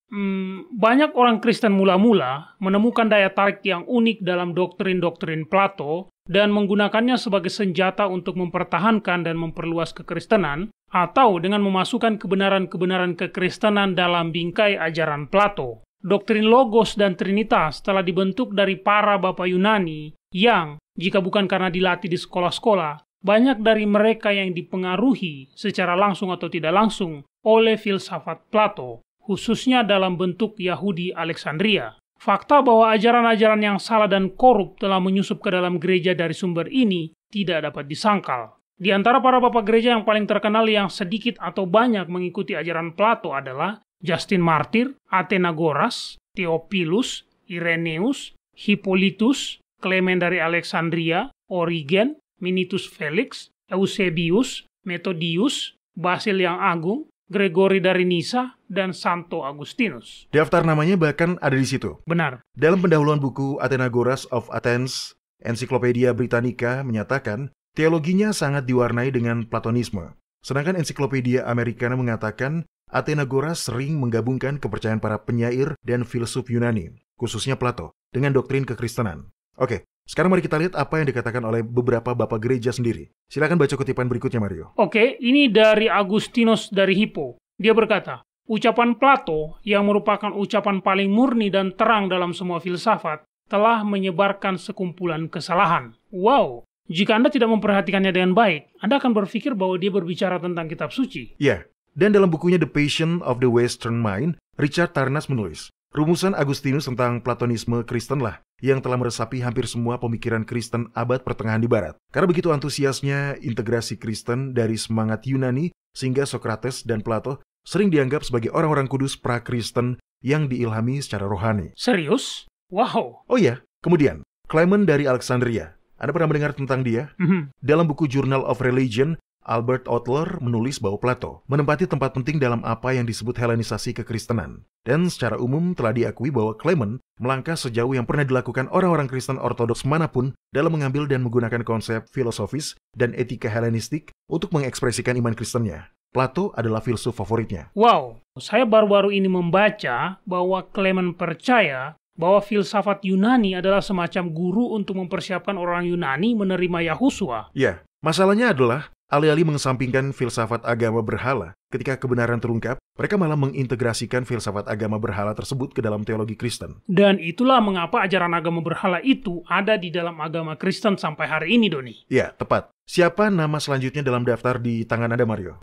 banyak orang Kristen mula-mula menemukan daya tarik yang unik dalam doktrin-doktrin Plato dan menggunakannya sebagai senjata untuk mempertahankan dan memperluas kekristenan, atau dengan memasukkan kebenaran-kebenaran kekristenan dalam bingkai ajaran Plato. Doktrin Logos dan Trinitas telah dibentuk dari para bapak Yunani yang, jika bukan karena dilatih di sekolah-sekolah, banyak dari mereka yang dipengaruhi secara langsung atau tidak langsung oleh filsafat Plato, khususnya dalam bentuk Yahudi Alexandria. Fakta bahwa ajaran-ajaran yang salah dan korup telah menyusup ke dalam gereja dari sumber ini tidak dapat disangkal. Di antara para bapak gereja yang paling terkenal yang sedikit atau banyak mengikuti ajaran Plato adalah Justin Martyr, Athenagoras, Theophilus, Irenaeus, Hippolytus, Clement dari Alexandria, Origen, Minutus Felix, Eusebius, Methodius, Basil yang Agung, Gregory dari Nisa, dan Santo Agustinus. Daftar namanya bahkan ada di situ. Benar. Dalam pendahuluan buku Athenagoras of Athens, Encyclopedia Britannica menyatakan teologinya sangat diwarnai dengan Platonisme. Sedangkan Encyclopedia Americana mengatakan Athenagoras sering menggabungkan kepercayaan para penyair dan filsuf Yunani, khususnya Plato, dengan doktrin kekristenan. Oke, sekarang mari kita lihat apa yang dikatakan oleh beberapa bapak gereja sendiri. Silakan baca kutipan berikutnya, Mario. Oke, ini dari Agustinus dari Hippo. Dia berkata, ucapan Plato yang merupakan ucapan paling murni dan terang dalam semua filsafat telah menyebarkan sekumpulan kesalahan. Wow! Jika Anda tidak memperhatikannya dengan baik, Anda akan berpikir bahwa dia berbicara tentang kitab suci. Ya, dan dalam bukunya The Passion of the Western Mind, Richard Tarnas menulis, rumusan Agustinus tentang Platonisme Kristenlah yang telah meresapi hampir semua pemikiran Kristen abad pertengahan di Barat. Karena begitu antusiasnya integrasi Kristen dari semangat Yunani sehingga Socrates dan Plato sering dianggap sebagai orang-orang kudus pra-Kristen yang diilhami secara rohani. Serius? Wow! Oh iya, kemudian Clement dari Alexandria. Anda pernah mendengar tentang dia? Dalam buku Journal of Religion, Albert Outler menulis bahwa Plato menempati tempat penting dalam apa yang disebut Helenisasi kekristenan. Dan secara umum telah diakui bahwa Clement melangkah sejauh yang pernah dilakukan orang-orang Kristen ortodoks manapun dalam mengambil dan menggunakan konsep filosofis dan etika Helenistik untuk mengekspresikan iman Kristennya. Plato adalah filsuf favoritnya. Wow, saya baru-baru ini membaca bahwa Clement percaya bahwa filsafat Yunani adalah semacam guru untuk mempersiapkan orang Yunani menerima Yahusua. Ya, masalahnya adalah alih-alih mengesampingkan filsafat agama berhala, ketika kebenaran terungkap, mereka malah mengintegrasikan filsafat agama berhala tersebut ke dalam teologi Kristen. Dan itulah mengapa ajaran agama berhala itu ada di dalam agama Kristen sampai hari ini, Doni. Ya, tepat. Siapa nama selanjutnya dalam daftar di tangan Anda, Mario?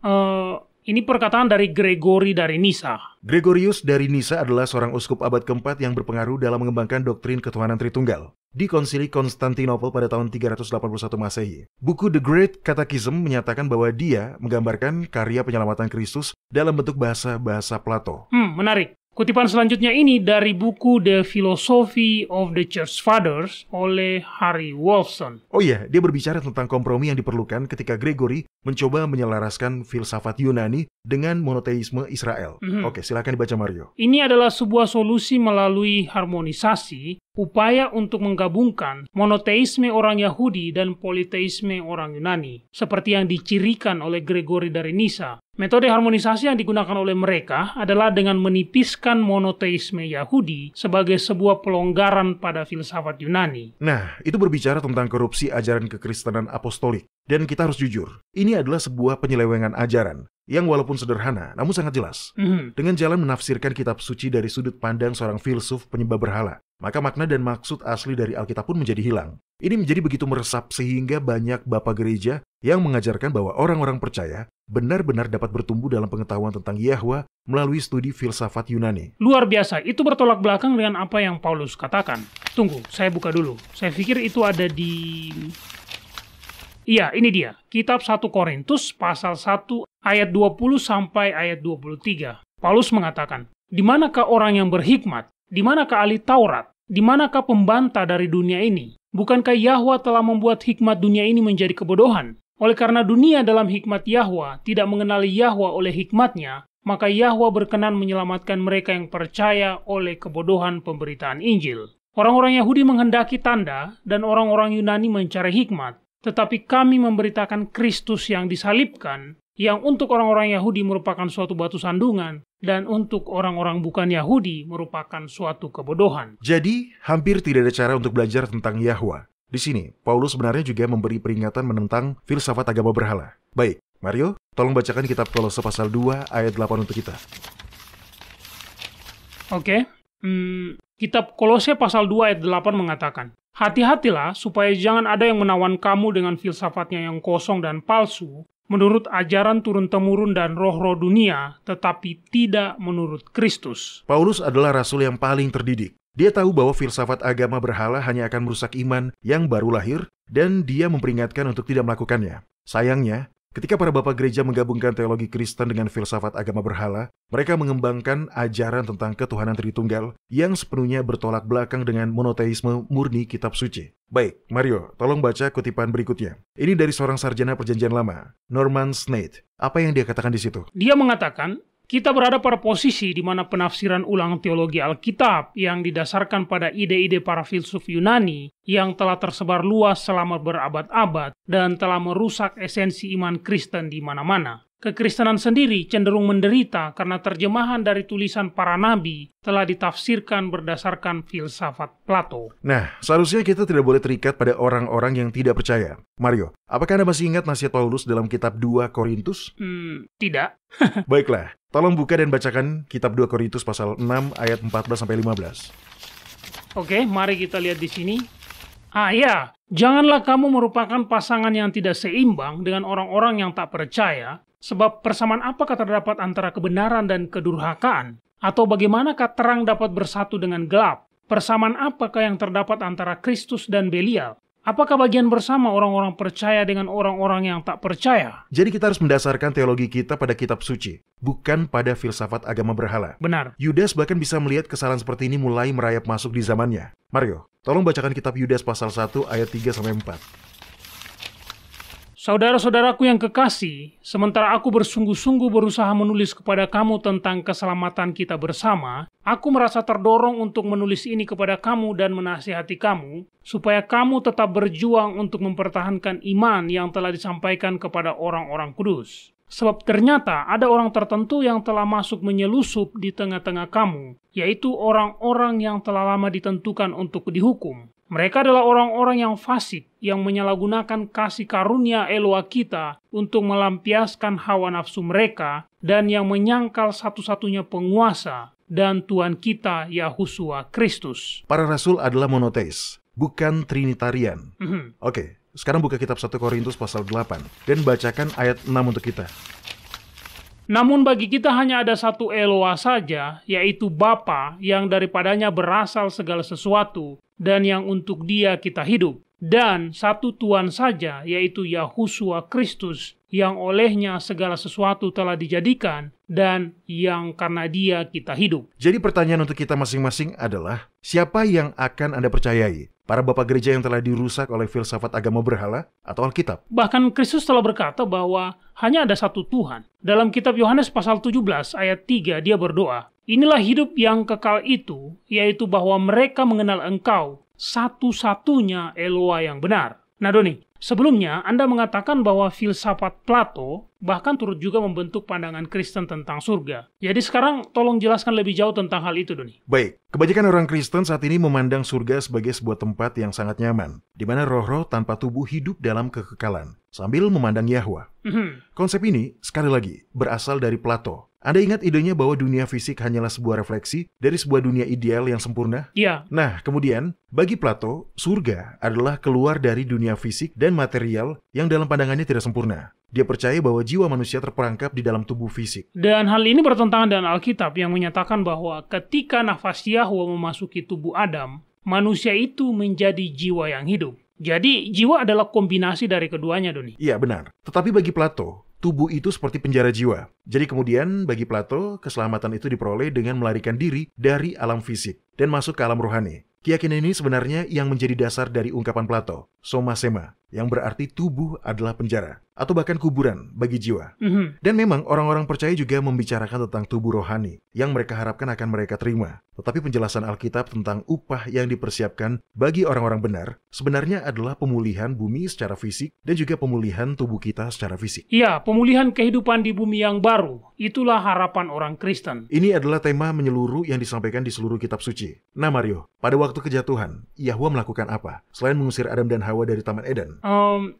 Ini perkataan dari Gregory dari Nisa. Gregorius dari Nisa adalah seorang uskup abad keempat yang berpengaruh dalam mengembangkan doktrin ketuhanan Tritunggal di Konsili Konstantinopel pada tahun 381 Masehi. Buku The Great Catechism menyatakan bahwa dia menggambarkan karya penyelamatan Kristus dalam bentuk bahasa Plato. Menarik. Kutipan selanjutnya ini dari buku The Philosophy of the Church Fathers oleh Harry Wolfson. Oh iya, dia berbicara tentang kompromi yang diperlukan ketika Gregory mencoba menyelaraskan filsafat Yunani dengan monoteisme Israel. Oke, silakan dibaca Mario. Ini adalah sebuah solusi melalui harmonisasi, upaya untuk menggabungkan monoteisme orang Yahudi dan politeisme orang Yunani, seperti yang dicirikan oleh Gregory dari Nisa. Metode harmonisasi yang digunakan oleh mereka adalah dengan menipiskan monoteisme Yahudi sebagai sebuah pelonggaran pada filsafat Yunani. Nah, itu berbicara tentang korupsi ajaran kekristenan apostolik. Dan kita harus jujur, ini adalah sebuah penyelewengan ajaran yang walaupun sederhana, namun sangat jelas. Dengan jalan menafsirkan kitab suci dari sudut pandang seorang filsuf penyembah berhala, maka makna dan maksud asli dari Alkitab pun menjadi hilang. Ini menjadi begitu meresap sehingga banyak bapak gereja yang mengajarkan bahwa orang-orang percaya benar-benar dapat bertumbuh dalam pengetahuan tentang Yahwa melalui studi filsafat Yunani. Luar biasa, itu bertolak belakang dengan apa yang Paulus katakan. Tunggu, saya buka dulu. Saya pikir itu ada di... Iya, ini dia. Kitab 1 Korintus pasal 1 ayat 20 sampai ayat 23. Paulus mengatakan, "Di manakah orang yang berhikmat? Di manakah ahli Taurat? Di manakah pembantah dari dunia ini? Bukankah Yahwa telah membuat hikmat dunia ini menjadi kebodohan? Oleh karena dunia dalam hikmat Yahwa tidak mengenali Yahwa oleh hikmatnya, maka Yahwa berkenan menyelamatkan mereka yang percaya oleh kebodohan pemberitaan Injil. Orang-orang Yahudi menghendaki tanda dan orang-orang Yunani mencari hikmat. Tetapi kami memberitakan Kristus yang disalibkan, yang untuk orang-orang Yahudi merupakan suatu batu sandungan, dan untuk orang-orang bukan Yahudi merupakan suatu kebodohan." Jadi, hampir tidak ada cara untuk belajar tentang Yahwa. Di sini, Paulus sebenarnya juga memberi peringatan menentang filsafat agama berhala. Baik, Mario, tolong bacakan kitab Kolose pasal 2 ayat 8 untuk kita. Oke. Kitab Kolose pasal 2 ayat 8 mengatakan, "Hati-hatilah supaya jangan ada yang menawan kamu dengan filsafatnya yang kosong dan palsu, menurut ajaran turun-temurun dan roh-roh dunia, tetapi tidak menurut Kristus." Paulus adalah rasul yang paling terdidik. Dia tahu bahwa filsafat agama berhala hanya akan merusak iman yang baru lahir, dan dia memperingatkan untuk tidak melakukannya. Sayangnya, ketika para bapak gereja menggabungkan teologi Kristen dengan filsafat agama berhala, mereka mengembangkan ajaran tentang ketuhanan Tritunggal yang sepenuhnya bertolak belakang dengan monoteisme murni kitab suci. Baik, Mario, tolong baca kutipan berikutnya. Ini dari seorang sarjana perjanjian lama, Norman Snaith. Apa yang dia katakan di situ? Dia mengatakan, kita berada pada posisi di mana penafsiran ulang teologi Alkitab yang didasarkan pada ide-ide para filsuf Yunani yang telah tersebar luas selama berabad-abad dan telah merusak esensi iman Kristen di mana-mana. Kekristenan sendiri cenderung menderita karena terjemahan dari tulisan para nabi telah ditafsirkan berdasarkan filsafat Plato. Nah, seharusnya kita tidak boleh terikat pada orang-orang yang tidak percaya. Mario, apakah Anda masih ingat nasihat Paulus dalam kitab 2 Korintus? Tidak. Baiklah, tolong buka dan bacakan kitab 2 Korintus pasal 6 ayat 14-15. Oke, mari kita lihat di sini. Janganlah kamu merupakan pasangan yang tidak seimbang dengan orang-orang yang tak percaya, sebab persamaan apakah terdapat antara kebenaran dan kedurhakaan? Atau bagaimanakah terang dapat bersatu dengan gelap? Persamaan apakah yang terdapat antara Kristus dan Belial? Apakah bagian bersama orang-orang percaya dengan orang-orang yang tak percaya? Jadi kita harus mendasarkan teologi kita pada kitab suci, bukan pada filsafat agama berhala. Benar. Yudas bahkan bisa melihat kesalahan seperti ini mulai merayap masuk di zamannya. Mario, tolong bacakan kitab Yudas pasal 1 ayat 3-4. Saudara-saudaraku yang kekasih, sementara aku bersungguh-sungguh berusaha menulis kepada kamu tentang keselamatan kita bersama, aku merasa terdorong untuk menulis ini kepada kamu dan menasihati kamu, supaya kamu tetap berjuang untuk mempertahankan iman yang telah disampaikan kepada orang-orang kudus. Sebab ternyata ada orang tertentu yang telah masuk menyelusup di tengah-tengah kamu, yaitu orang-orang yang telah lama ditentukan untuk dihukum. Mereka adalah orang-orang yang fasik, yang menyalahgunakan kasih karunia Eloa kita untuk melampiaskan hawa nafsu mereka, dan yang menyangkal satu-satunya penguasa dan Tuhan kita, Yahusua Kristus. Para rasul adalah monoteis, bukan trinitarian. Oke, sekarang buka kitab 1 Korintus pasal 8, dan bacakan ayat 6 untuk kita. Namun bagi kita hanya ada satu Eloa saja, yaitu Bapa yang daripadanya berasal segala sesuatu dan yang untuk Dia kita hidup. Dan satu Tuhan saja, yaitu Yahusua Kristus, yang olehnya segala sesuatu telah dijadikan dan yang karena Dia kita hidup. Jadi pertanyaan untuk kita masing-masing adalah, siapa yang akan Anda percayai? Para bapak gereja yang telah dirusak oleh filsafat agama berhala atau Alkitab? Bahkan Kristus telah berkata bahwa hanya ada satu Tuhan. Dalam kitab Yohanes pasal 17 ayat 3 Dia berdoa, "Inilah hidup yang kekal itu, yaitu bahwa mereka mengenal Engkau, satu-satunya Eloa yang benar." Nah Doni, sebelumnya Anda mengatakan bahwa filsafat Plato bahkan turut juga membentuk pandangan Kristen tentang surga. Jadi sekarang tolong jelaskan lebih jauh tentang hal itu, Doni. Baik, kebanyakan orang Kristen saat ini memandang surga sebagai sebuah tempat yang sangat nyaman, di mana roh-roh tanpa tubuh hidup dalam kekekalan, sambil memandang Yahwa. Konsep ini, sekali lagi, berasal dari Plato. Anda ingat idenya bahwa dunia fisik hanyalah sebuah refleksi dari sebuah dunia ideal yang sempurna? Iya. Nah, kemudian, bagi Plato, surga adalah keluar dari dunia fisik dan material yang dalam pandangannya tidak sempurna. Dia percaya bahwa jiwa manusia terperangkap di dalam tubuh fisik. Dan hal ini bertentangan dengan Alkitab yang menyatakan bahwa ketika nafas Yahwa memasuki tubuh Adam, manusia itu menjadi jiwa yang hidup. Jadi, jiwa adalah kombinasi dari keduanya, Doni. Iya, benar. Tetapi bagi Plato, tubuh itu seperti penjara jiwa. Jadi kemudian bagi Plato, keselamatan itu diperoleh dengan melarikan diri dari alam fisik dan masuk ke alam rohani. Keyakinan ini sebenarnya yang menjadi dasar dari ungkapan Plato, soma sema, yang berarti tubuh adalah penjara, atau bahkan kuburan bagi jiwa. Dan memang orang-orang percaya juga membicarakan tentang tubuh rohani, yang mereka harapkan akan mereka terima. Tetapi penjelasan Alkitab tentang upah yang dipersiapkan bagi orang-orang benar, sebenarnya adalah pemulihan bumi secara fisik, dan juga pemulihan tubuh kita secara fisik. Iya, pemulihan kehidupan di bumi yang baru, itulah harapan orang Kristen. Ini adalah tema menyeluruh yang disampaikan di seluruh kitab suci. Nah Mario, pada waktu kejatuhan, Yahwa melakukan apa? Selain mengusir Adam dan Hawa dari Taman Eden.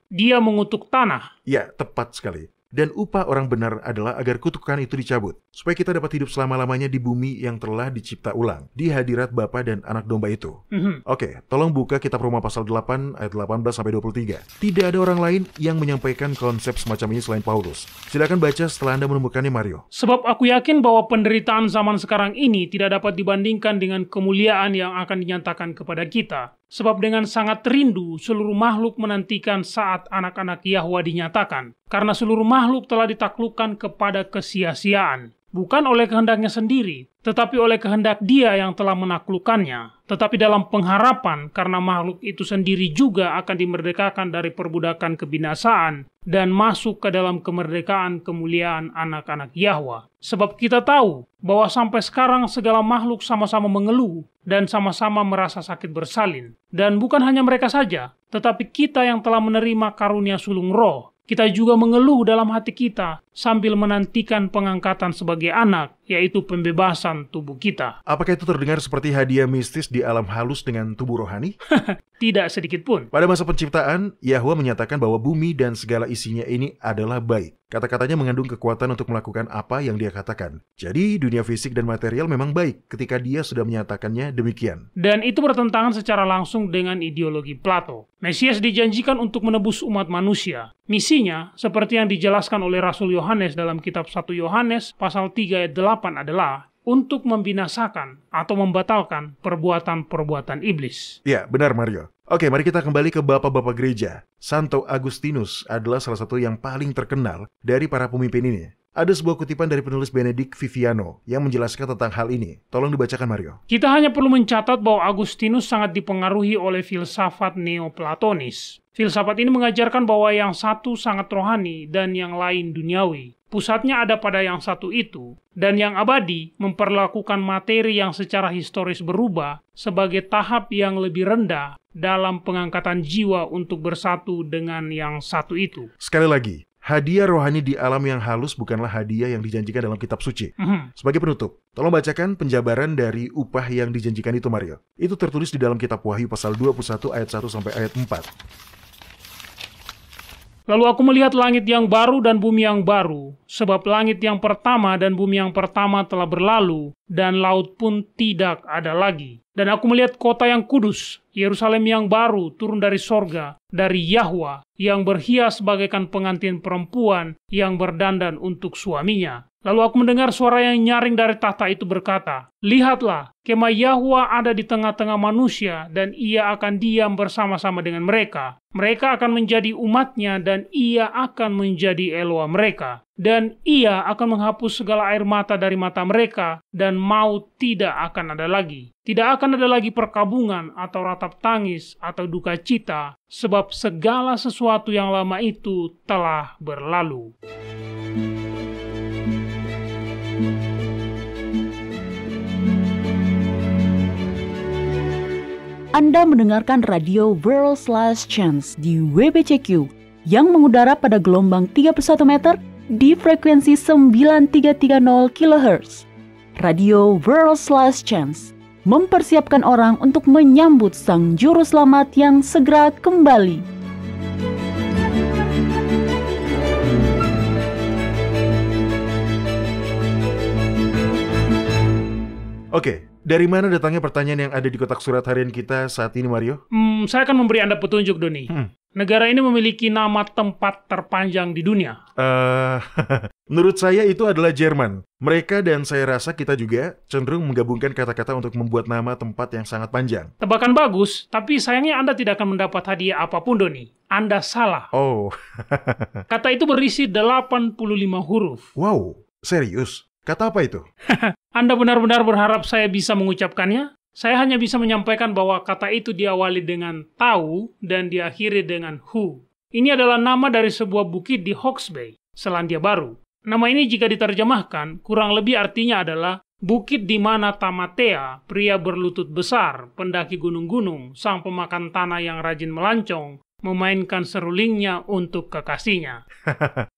Dia mengutuk tanah. Ya, tepat sekali. Dan upah orang benar adalah agar kutukan itu dicabut, supaya kita dapat hidup selama-lamanya di bumi yang telah dicipta ulang, di hadirat Bapa dan Anak Domba itu. Oke, tolong buka kitab Roma pasal 8 ayat 18-23. Tidak ada orang lain yang menyampaikan konsep semacam ini selain Paulus. Silakan baca setelah Anda menemukannya, Mario. Sebab aku yakin bahwa penderitaan zaman sekarang ini tidak dapat dibandingkan dengan kemuliaan yang akan dinyatakan kepada kita. Sebab dengan sangat rindu seluruh makhluk menantikan saat anak-anak Yahwa dinyatakan. Karena seluruh makhluk telah ditaklukkan kepada kesia-siaan. Bukan oleh kehendaknya sendiri, tetapi oleh kehendak Dia yang telah menaklukkannya. Tetapi dalam pengharapan, karena makhluk itu sendiri juga akan dimerdekakan dari perbudakan kebinasaan dan masuk ke dalam kemerdekaan kemuliaan anak-anak Yahwa. Sebab kita tahu bahwa sampai sekarang segala makhluk sama-sama mengeluh dan sama-sama merasa sakit bersalin. Dan bukan hanya mereka saja, tetapi kita yang telah menerima karunia sulung roh, kita juga mengeluh dalam hati kita sambil menantikan pengangkatan sebagai anak, yaitu pembebasan tubuh kita. Apakah itu terdengar seperti hadiah mistis di alam halus dengan tubuh rohani? Tidak sedikit pun. Pada masa penciptaan, Yahwa menyatakan bahwa bumi dan segala isinya ini adalah baik. Kata-katanya mengandung kekuatan untuk melakukan apa yang Dia katakan. Jadi, dunia fisik dan material memang baik ketika Dia sudah menyatakannya demikian. Dan itu bertentangan secara langsung dengan ideologi Plato. Mesias dijanjikan untuk menebus umat manusia. Misinya, seperti yang dijelaskan oleh Rasul Yohanes dalam kitab 1 Yohanes pasal 3 ayat 8 adalah untuk membinasakan atau membatalkan perbuatan-perbuatan iblis. Ya, benar Mario. Oke, mari kita kembali ke bapak-bapak gereja. Santo Agustinus adalah salah satu yang paling terkenal dari para pemimpin ini. Ada sebuah kutipan dari penulis Benedict Viviano yang menjelaskan tentang hal ini. Tolong dibacakan, Mario. Kita hanya perlu mencatat bahwa Agustinus sangat dipengaruhi oleh filsafat Neoplatonis. Filsafat ini mengajarkan bahwa yang satu sangat rohani dan yang lain duniawi. Pusatnya ada pada yang satu itu, dan yang abadi memperlakukan materi yang secara historis berubah sebagai tahap yang lebih rendah dalam pengangkatan jiwa untuk bersatu dengan yang satu itu. Sekali lagi, hadiah rohani di alam yang halus bukanlah hadiah yang dijanjikan dalam kitab suci. Sebagai penutup, tolong bacakan penjabaran dari upah yang dijanjikan itu, Mario. Itu tertulis di dalam kitab Wahyu pasal 21 ayat 1 sampai ayat 4. Lalu aku melihat langit yang baru dan bumi yang baru, sebab langit yang pertama dan bumi yang pertama telah berlalu, dan laut pun tidak ada lagi. Dan aku melihat kota yang kudus, Yerusalem yang baru, turun dari sorga, dari Yahwa, yang berhias bagaikan pengantin perempuan yang berdandan untuk suaminya. Lalu aku mendengar suara yang nyaring dari tahta itu berkata, "Lihatlah, kemah Yahwa ada di tengah-tengah manusia, dan ia akan diam bersama-sama dengan mereka. Mereka akan menjadi umatnya, dan ia akan menjadi Eloa mereka. Dan ia akan menghapus segala air mata dari mata mereka, dan maut tidak akan ada lagi. Tidak akan ada lagi perkabungan, atau ratap tangis, atau duka cita, sebab segala sesuatu yang lama itu telah berlalu." Anda mendengarkan radio World's Last Chance di WBCQ yang mengudara pada gelombang 31 meter di frekuensi 9330 kHz. Radio World's Last Chance mempersiapkan orang untuk menyambut Sang Juru Selamat yang segera kembali. Oke, dari mana datangnya pertanyaan yang ada di kotak surat harian kita saat ini, Mario? Saya akan memberi Anda petunjuk, Doni. Negara ini memiliki nama tempat terpanjang di dunia. Menurut saya itu adalah Jerman. Mereka dan saya rasa kita juga cenderung menggabungkan kata-kata untuk membuat nama tempat yang sangat panjang. Tebakan bagus, tapi sayangnya Anda tidak akan mendapat hadiah apapun, Doni. Anda salah. Oh. Kata itu berisi 85 huruf. Wow, serius? Kata apa itu? Anda benar-benar berharap saya bisa mengucapkannya? Saya hanya bisa menyampaikan bahwa kata itu diawali dengan tahu dan diakhiri dengan hu. Ini adalah nama dari sebuah bukit di Hawke's Bay, Selandia Baru. Nama ini jika diterjemahkan, kurang lebih artinya adalah bukit di mana Tamatea, pria berlutut besar, pendaki gunung-gunung, sang pemakan tanah yang rajin melancong, memainkan serulingnya untuk kekasihnya.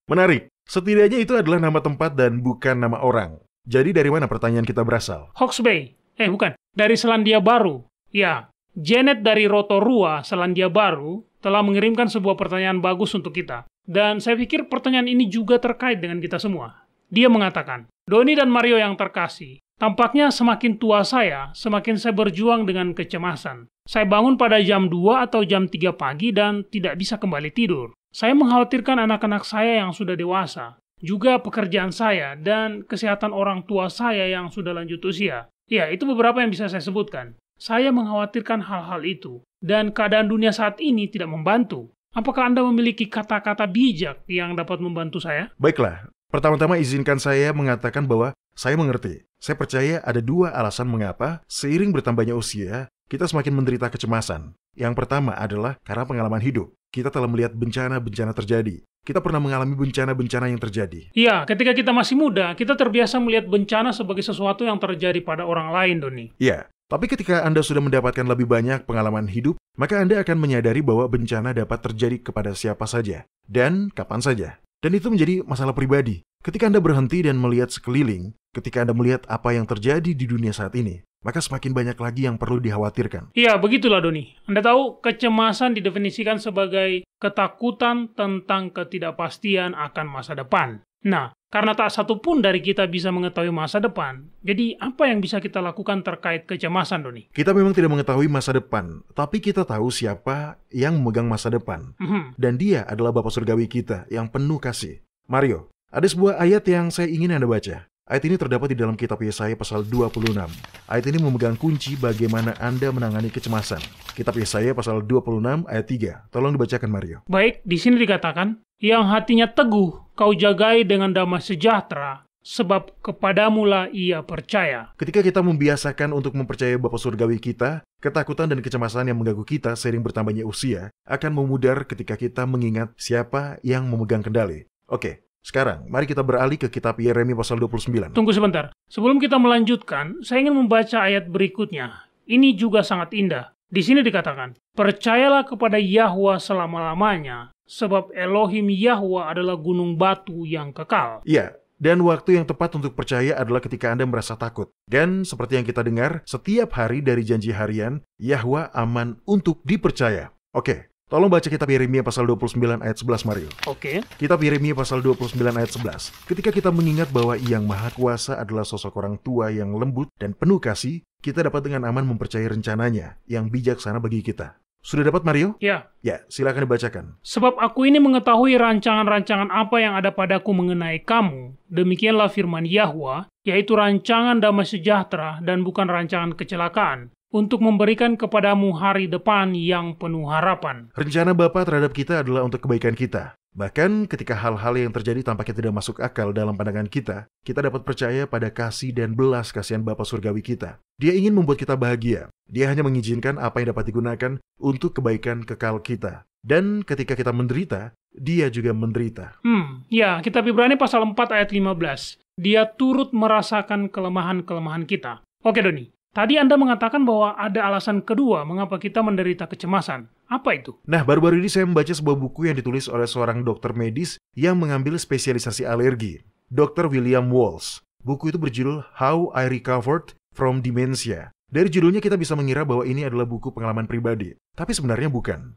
Menarik. Setidaknya itu adalah nama tempat dan bukan nama orang. Jadi dari mana pertanyaan kita berasal? Hawke's Bay. Bukan. Dari Selandia Baru. Ya, Janet dari Rotorua, Selandia Baru, telah mengirimkan sebuah pertanyaan bagus untuk kita. Dan saya pikir pertanyaan ini juga terkait dengan kita semua. Dia mengatakan, "Doni dan Mario yang terkasih, tampaknya semakin tua saya, semakin saya berjuang dengan kecemasan. Saya bangun pada jam 2 atau jam 3 pagi dan tidak bisa kembali tidur. Saya mengkhawatirkan anak-anak saya yang sudah dewasa, juga pekerjaan saya, dan kesehatan orang tua saya yang sudah lanjut usia." Ya, itu beberapa yang bisa saya sebutkan. Saya mengkhawatirkan hal-hal itu, dan keadaan dunia saat ini tidak membantu. Apakah Anda memiliki kata-kata bijak yang dapat membantu saya? Baiklah, pertama-tama izinkan saya mengatakan bahwa saya mengerti. Saya percaya ada dua alasan mengapa seiring bertambahnya usia, kita semakin menderita kecemasan. Yang pertama adalah karena pengalaman hidup. Kita telah melihat bencana-bencana terjadi. Kita pernah mengalami bencana-bencana yang terjadi. Iya, ketika kita masih muda, kita terbiasa melihat bencana sebagai sesuatu yang terjadi pada orang lain, Doni. Iya, tapi ketika Anda sudah mendapatkan lebih banyak pengalaman hidup, maka Anda akan menyadari bahwa bencana dapat terjadi kepada siapa saja, dan kapan saja. Dan itu menjadi masalah pribadi. Ketika Anda berhenti dan melihat sekeliling, ketika Anda melihat apa yang terjadi di dunia saat ini, maka semakin banyak lagi yang perlu dikhawatirkan. Iya, begitulah Doni. Anda tahu, kecemasan didefinisikan sebagai ketakutan tentang ketidakpastian akan masa depan. Nah, karena tak satu pun dari kita bisa mengetahui masa depan, jadi apa yang bisa kita lakukan terkait kecemasan, Doni? Kita memang tidak mengetahui masa depan, tapi kita tahu siapa yang memegang masa depan. Dan dia adalah Bapa Surgawi kita yang penuh kasih. Mario, ada sebuah ayat yang saya ingin Anda baca. Ayat ini terdapat di dalam kitab Yesaya pasal 26. Ayat ini memegang kunci bagaimana Anda menangani kecemasan. Kitab Yesaya pasal 26 ayat 3. Tolong dibacakan, Mario. Baik, di sini dikatakan, "Yang hatinya teguh, kau jagai dengan damai sejahtera, sebab kepadamulah ia percaya." Ketika kita membiasakan untuk mempercayai Bapa Surgawi kita, ketakutan dan kecemasan yang mengganggu kita seiring bertambahnya usia akan memudar ketika kita mengingat siapa yang memegang kendali. Oke. Sekarang, mari kita beralih ke kitab Yeremia pasal 29. Tunggu sebentar. Sebelum kita melanjutkan, saya ingin membaca ayat berikutnya. Ini juga sangat indah. Di sini dikatakan, "Percayalah kepada Yahwa selama-lamanya, sebab Elohim Yahwa adalah gunung batu yang kekal." Iya, dan waktu yang tepat untuk percaya adalah ketika Anda merasa takut. Dan seperti yang kita dengar, setiap hari dari janji harian, Yahwa aman untuk dipercaya. Oke. Tolong baca kitab Yeremia pasal 29 ayat 11, Mario. Oke. Kitab Yeremia pasal 29 ayat 11. Ketika kita mengingat bahwa Yang Maha Kuasa adalah sosok orang tua yang lembut dan penuh kasih, kita dapat dengan aman mempercayai rencananya yang bijaksana bagi kita. Sudah dapat, Mario? Ya. Ya, silakan dibacakan. Sebab aku ini mengetahui rancangan-rancangan apa yang ada padaku mengenai kamu. Demikianlah firman Yahwa, yaitu rancangan damai sejahtera dan bukan rancangan kecelakaan, untuk memberikan kepadamu hari depan yang penuh harapan. Rencana Bapa terhadap kita adalah untuk kebaikan kita. Bahkan ketika hal-hal yang terjadi tampaknya tidak masuk akal dalam pandangan kita dapat percaya pada kasih dan belas kasihan Bapa Surgawi kita. Dia ingin membuat kita bahagia. Dia hanya mengizinkan apa yang dapat digunakan untuk kebaikan kekal kita. Dan ketika kita menderita, dia juga menderita. Ya, kitab Ibrani pasal 4 ayat 15. Dia turut merasakan kelemahan-kelemahan kita. Oke, Doni. Tadi Anda mengatakan bahwa ada alasan kedua mengapa kita menderita kecemasan. Apa itu? Nah, baru-baru ini saya membaca sebuah buku yang ditulis oleh seorang dokter medis yang mengambil spesialisasi alergi, Dr. William Walsh. Buku itu berjudul How I Recovered from Dementia. Dari judulnya kita bisa mengira bahwa ini adalah buku pengalaman pribadi. Tapi sebenarnya bukan.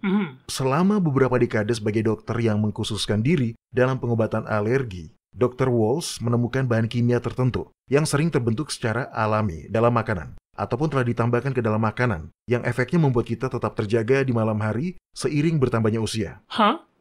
Selama beberapa dekade sebagai dokter yang mengkhususkan diri dalam pengobatan alergi, Dr. Walsh menemukan bahan kimia tertentu yang sering terbentuk secara alami dalam makanan ataupun telah ditambahkan ke dalam makanan yang efeknya membuat kita tetap terjaga di malam hari seiring bertambahnya usia.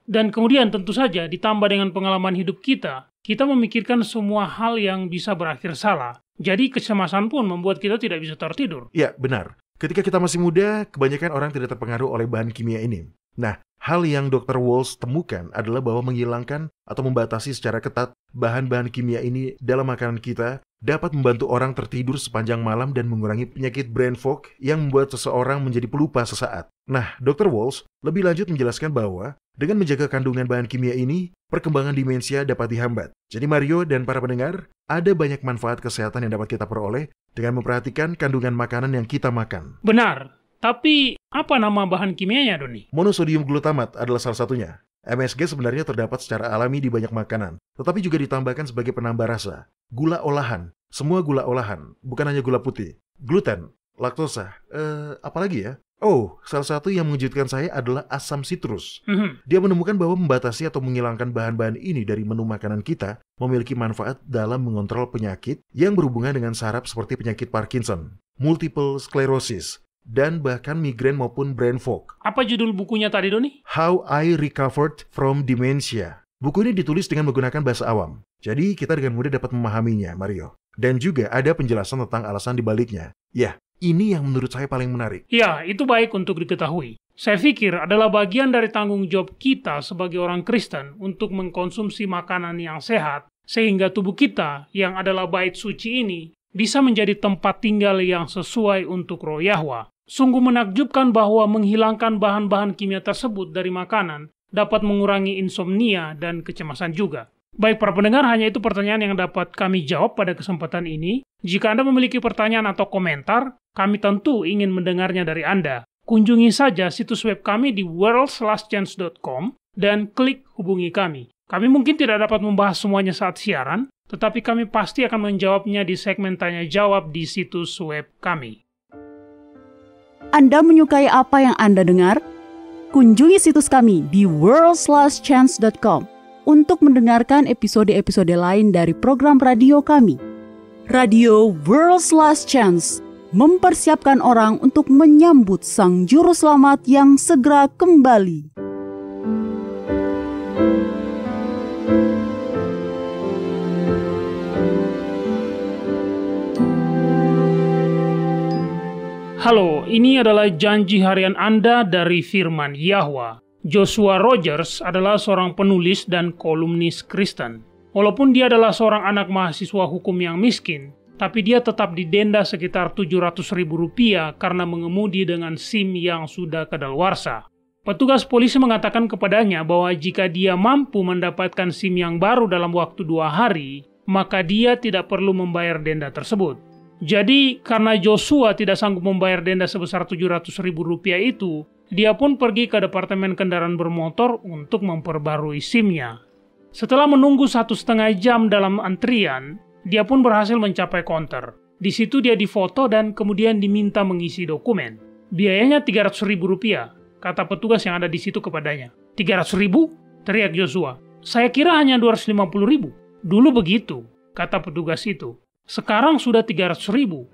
Dan kemudian tentu saja ditambah dengan pengalaman hidup kita memikirkan semua hal yang bisa berakhir salah. Jadi kecemasan pun membuat kita tidak bisa tertidur. Ya, benar. Ketika kita masih muda, kebanyakan orang tidak terpengaruh oleh bahan kimia ini. Nah, hal yang Dr. Walsh temukan adalah bahwa menghilangkan atau membatasi secara ketat bahan-bahan kimia ini dalam makanan kita dapat membantu orang tertidur sepanjang malam dan mengurangi penyakit brain fog yang membuat seseorang menjadi pelupa sesaat. Nah, Dr. Walsh lebih lanjut menjelaskan bahwa dengan menjaga kandungan bahan kimia ini, perkembangan demensia dapat dihambat. Jadi Mario dan para pendengar, ada banyak manfaat kesehatan yang dapat kita peroleh dengan memperhatikan kandungan makanan yang kita makan. Benar. Tapi, apa nama bahan kimianya, Doni? Monosodium glutamat adalah salah satunya. MSG sebenarnya terdapat secara alami di banyak makanan, tetapi juga ditambahkan sebagai penambah rasa. Gula olahan, semua gula olahan, bukan hanya gula putih. Gluten, laktosa, apalagi ya? Oh, salah satu yang mengejutkan saya adalah asam sitrus. Dia menemukan bahwa membatasi atau menghilangkan bahan-bahan ini dari menu makanan kita memiliki manfaat dalam mengontrol penyakit yang berhubungan dengan saraf seperti penyakit Parkinson, multiple sclerosis, dan bahkan migrain maupun brain fog. Apa judul bukunya tadi, Doni? How I Recovered from Dementia. Buku ini ditulis dengan menggunakan bahasa awam. Jadi kita dengan mudah dapat memahaminya, Mario. Dan juga ada penjelasan tentang alasan dibaliknya. Ya, ini yang menurut saya paling menarik. Ya, itu baik untuk diketahui. Saya pikir adalah bagian dari tanggung jawab kita sebagai orang Kristen untuk mengkonsumsi makanan yang sehat, sehingga tubuh kita yang adalah bait suci ini bisa menjadi tempat tinggal yang sesuai untuk Roh Yahwa. Sungguh menakjubkan bahwa menghilangkan bahan-bahan kimia tersebut dari makanan dapat mengurangi insomnia dan kecemasan juga. Baik para pendengar, hanya itu pertanyaan yang dapat kami jawab pada kesempatan ini. Jika Anda memiliki pertanyaan atau komentar, kami tentu ingin mendengarnya dari Anda. Kunjungi saja situs web kami di worldslastchance.com dan klik hubungi kami. Kami mungkin tidak dapat membahas semuanya saat siaran, tetapi kami pasti akan menjawabnya di segmen tanya-jawab di situs web kami. Anda menyukai apa yang Anda dengar? Kunjungi situs kami di worldslastchance.com untuk mendengarkan episode-episode lain dari program radio kami. Radio World's Last Chance mempersiapkan orang untuk menyambut Sang Juru Selamat yang segera kembali. Halo, ini adalah janji harian Anda dari firman Yahwa. Joshua Rogers adalah seorang penulis dan kolumnis Kristen. Walaupun dia adalah seorang anak mahasiswa hukum yang miskin, tapi dia tetap didenda sekitar Rp700.000 karena mengemudi dengan SIM yang sudah kadaluarsa. Petugas polisi mengatakan kepadanya bahwa jika dia mampu mendapatkan SIM yang baru dalam waktu 2 hari, maka dia tidak perlu membayar denda tersebut. Jadi, karena Joshua tidak sanggup membayar denda sebesar Rp700.000 itu, dia pun pergi ke departemen kendaraan bermotor untuk memperbarui SIM-nya. Setelah menunggu 1,5 jam dalam antrian, dia pun berhasil mencapai counter. Di situ dia difoto dan kemudian diminta mengisi dokumen. Biayanya Rp300.000, kata petugas yang ada di situ kepadanya. 300.000? Teriak Joshua. Saya kira hanya 250.000. Dulu begitu, kata petugas itu. Sekarang sudah 300.000.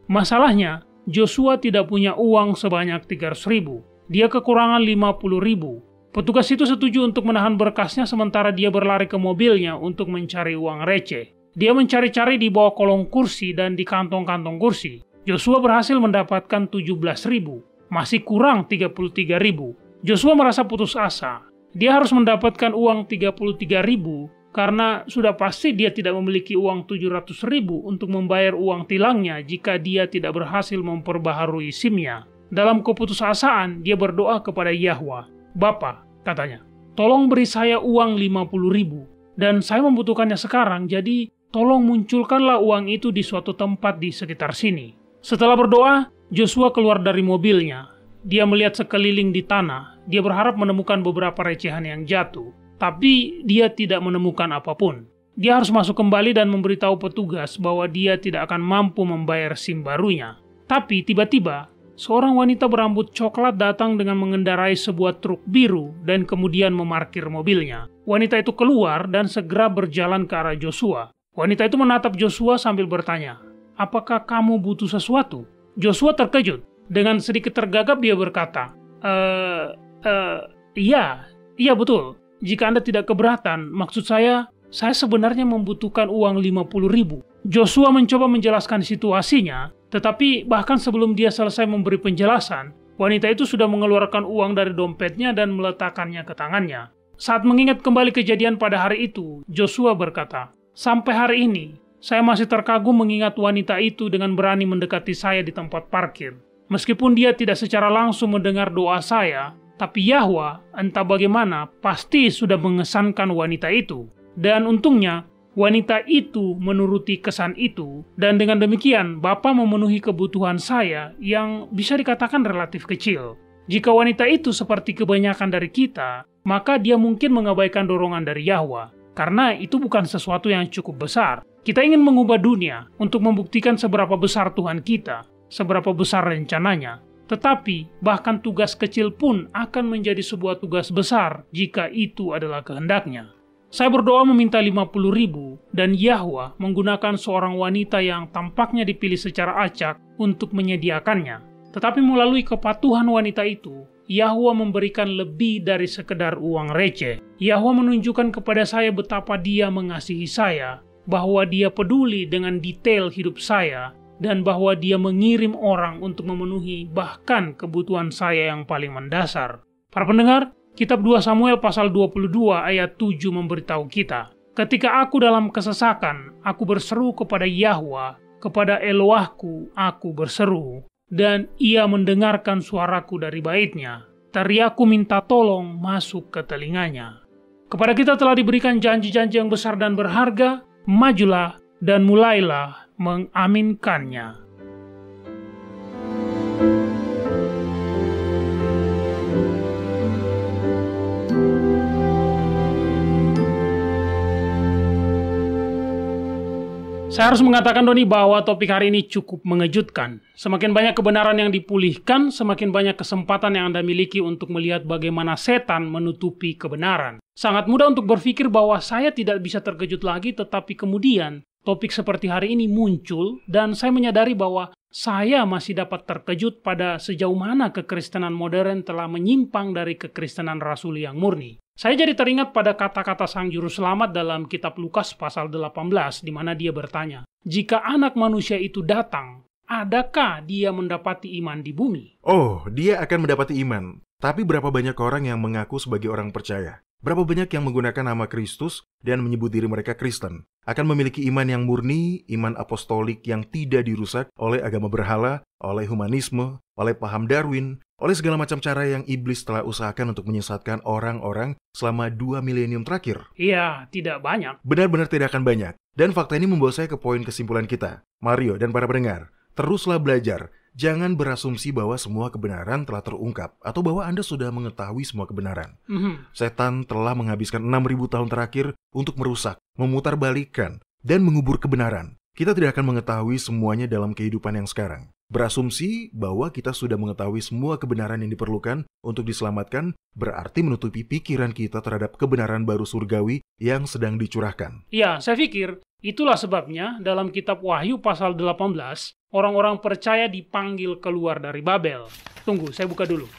Masalahnya, Joshua tidak punya uang sebanyak 300.000. Dia kekurangan 50.000. Petugas itu setuju untuk menahan berkasnya sementara dia berlari ke mobilnya untuk mencari uang receh. Dia mencari-cari di bawah kolong kursi dan di kantong-kantong kursi. Joshua berhasil mendapatkan 17.000. Masih kurang 33.000. Joshua merasa putus asa. Dia harus mendapatkan uang 33.000 karena sudah pasti dia tidak memiliki uang 700.000 untuk membayar uang tilangnya jika dia tidak berhasil memperbaharui SIM-nya. Dalam keputusasaan, dia berdoa kepada Yahwa. "Bapa," katanya, "tolong beri saya uang 50.000 dan saya membutuhkannya sekarang, jadi tolong munculkanlah uang itu di suatu tempat di sekitar sini." Setelah berdoa, Joshua keluar dari mobilnya. Dia melihat sekeliling di tanah. Dia berharap menemukan beberapa recehan yang jatuh, tapi dia tidak menemukan apapun. Dia harus masuk kembali dan memberitahu petugas bahwa dia tidak akan mampu membayar SIM barunya. Tapi tiba-tiba, seorang wanita berambut coklat datang dengan mengendarai sebuah truk biru dan kemudian memarkir mobilnya. Wanita itu keluar dan segera berjalan ke arah Joshua. Wanita itu menatap Joshua sambil bertanya, "Apakah kamu butuh sesuatu?" Joshua terkejut. Dengan sedikit tergagap dia berkata, Iya betul. Jika Anda tidak keberatan, maksud saya sebenarnya membutuhkan uang 50.000. Joshua mencoba menjelaskan situasinya, tetapi bahkan sebelum dia selesai memberi penjelasan, wanita itu sudah mengeluarkan uang dari dompetnya dan meletakkannya ke tangannya. Saat mengingat kembali kejadian pada hari itu, Joshua berkata, "Sampai hari ini, saya masih terkagum mengingat wanita itu dengan berani mendekati saya di tempat parkir. Meskipun dia tidak secara langsung mendengar doa saya, tapi Yahwa, entah bagaimana, pasti sudah mengesankan wanita itu. Dan untungnya, wanita itu menuruti kesan itu, dan dengan demikian Bapa memenuhi kebutuhan saya yang bisa dikatakan relatif kecil. Jika wanita itu seperti kebanyakan dari kita, maka dia mungkin mengabaikan dorongan dari Yahwa, karena itu bukan sesuatu yang cukup besar. Kita ingin mengubah dunia untuk membuktikan seberapa besar Tuhan kita, seberapa besar rencananya. Tetapi, bahkan tugas kecil pun akan menjadi sebuah tugas besar jika itu adalah kehendaknya. Saya berdoa meminta 50.000 dan Yahwa menggunakan seorang wanita yang tampaknya dipilih secara acak untuk menyediakannya. Tetapi melalui kepatuhan wanita itu, Yahwa memberikan lebih dari sekedar uang receh. Yahwa menunjukkan kepada saya betapa Dia mengasihi saya, bahwa Dia peduli dengan detail hidup saya, dan bahwa Dia mengirim orang untuk memenuhi bahkan kebutuhan saya yang paling mendasar. Para pendengar, Kitab 2 Samuel pasal 22 ayat 7 memberitahu kita, "Ketika aku dalam kesesakan, aku berseru kepada Yahwa, kepada Elohku aku berseru, dan Ia mendengarkan suaraku dari baitnya. Teriakku minta tolong masuk ke telinganya." Kepada kita telah diberikan janji-janji yang besar dan berharga. Majulah dan mulailah mengaminkannya. Saya harus mengatakan, Doni, bahwa topik hari ini cukup mengejutkan. Semakin banyak kebenaran yang dipulihkan, semakin banyak kesempatan yang Anda miliki untuk melihat bagaimana setan menutupi kebenaran. Sangat mudah untuk berpikir bahwa saya tidak bisa terkejut lagi, tetapi kemudian topik seperti hari ini muncul, dan saya menyadari bahwa saya masih dapat terkejut pada sejauh mana kekristenan modern telah menyimpang dari kekristenan rasuli yang murni. Saya jadi teringat pada kata-kata Sang Juru Selamat dalam kitab Lukas pasal 18, di mana dia bertanya, "Jika anak manusia itu datang, adakah dia mendapati iman di bumi?" Oh, dia akan mendapati iman. Tapi berapa banyak orang yang mengaku sebagai orang percaya? Berapa banyak yang menggunakan nama Kristus dan menyebut diri mereka Kristen? Akan memiliki iman yang murni, iman apostolik yang tidak dirusak oleh agama berhala, oleh humanisme, oleh paham Darwin, oleh segala macam cara yang iblis telah usahakan untuk menyesatkan orang-orang selama 2 milenium terakhir. Iya, tidak banyak. Benar-benar tidak akan banyak. Dan fakta ini membawa saya ke poin kesimpulan kita. Mario dan para pendengar, teruslah belajar. Jangan berasumsi bahwa semua kebenaran telah terungkap atau bahwa Anda sudah mengetahui semua kebenaran. Setan telah menghabiskan 6.000 tahun terakhir untuk merusak, memutarbalikkan, dan mengubur kebenaran. Kita tidak akan mengetahui semuanya dalam kehidupan yang sekarang. Berasumsi bahwa kita sudah mengetahui semua kebenaran yang diperlukan untuk diselamatkan berarti menutupi pikiran kita terhadap kebenaran baru surgawi yang sedang dicurahkan. Ya, saya pikir itulah sebabnya dalam kitab Wahyu pasal 18, orang-orang percaya dipanggil keluar dari Babel. Tunggu, saya buka dulu.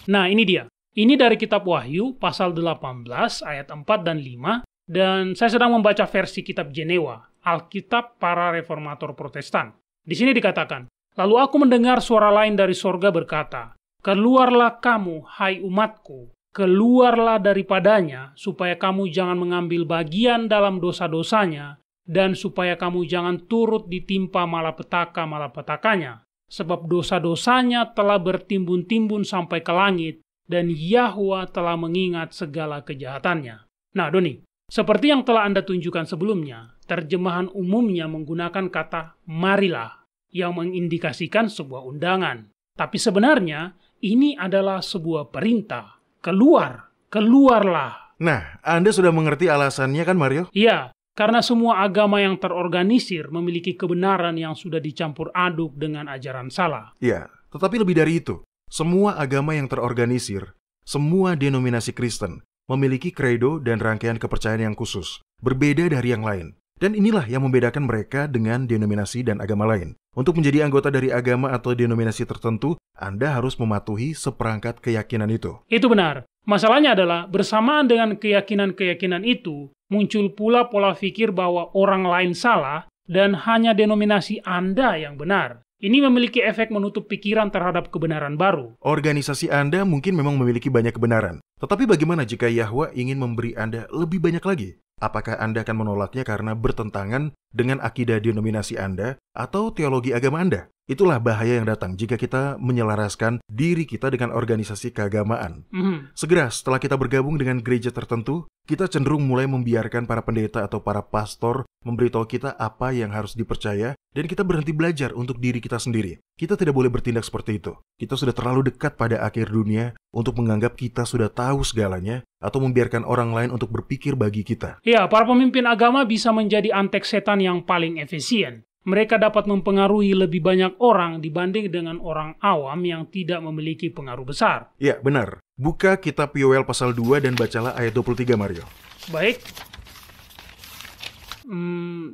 Nah, ini dia. Ini dari kitab Wahyu, pasal 18, ayat 4 dan 5, dan saya sedang membaca versi kitab Jenewa, Alkitab para Reformator Protestan. Di sini dikatakan, "Lalu aku mendengar suara lain dari sorga berkata, 'Keluarlah kamu, hai umatku, keluarlah daripadanya, supaya kamu jangan mengambil bagian dalam dosa-dosanya, dan supaya kamu jangan turut ditimpa malapetaka-malapetakanya. Sebab dosa-dosanya telah bertimbun-timbun sampai ke langit, dan Yahwa telah mengingat segala kejahatannya.'" Nah, Doni, seperti yang telah Anda tunjukkan sebelumnya, terjemahan umumnya menggunakan kata marilah, yang mengindikasikan sebuah undangan. Tapi sebenarnya, ini adalah sebuah perintah. Keluarlah. Nah, Anda sudah mengerti alasannya kan, Mario? Iya, karena semua agama yang terorganisir memiliki kebenaran yang sudah dicampur aduk dengan ajaran salah. Ya, tetapi lebih dari itu, semua agama yang terorganisir, semua denominasi Kristen, memiliki kredo dan rangkaian kepercayaan yang khusus, berbeda dari yang lain. Dan inilah yang membedakan mereka dengan denominasi dan agama lain. Untuk menjadi anggota dari agama atau denominasi tertentu, Anda harus mematuhi seperangkat keyakinan itu. Itu benar. Masalahnya adalah, bersamaan dengan keyakinan-keyakinan itu, muncul pula pola pikir bahwa orang lain salah dan hanya denominasi Anda yang benar. Ini memiliki efek menutup pikiran terhadap kebenaran baru. Organisasi Anda mungkin memang memiliki banyak kebenaran. Tetapi bagaimana jika Yahwa ingin memberi Anda lebih banyak lagi? Apakah Anda akan menolaknya karena bertentangan dengan akidah denominasi Anda atau teologi agama Anda? Itulah bahaya yang datang jika kita menyelaraskan diri kita dengan organisasi keagamaan. Segera setelah kita bergabung dengan gereja tertentu, kita cenderung mulai membiarkan para pendeta atau para pastor memberitahu kita apa yang harus dipercaya, dan kita berhenti belajar untuk diri kita sendiri. Kita tidak boleh bertindak seperti itu. Kita sudah terlalu dekat pada akhir dunia untuk menganggap kita sudah tahu segalanya atau membiarkan orang lain untuk berpikir bagi kita. Ya, para pemimpin agama bisa menjadi antek setan yang paling efisien. Mereka dapat mempengaruhi lebih banyak orang dibanding dengan orang awam yang tidak memiliki pengaruh besar. Ya, benar. Buka kitab Yoel pasal 2 dan bacalah ayat 23, Mario. Baik.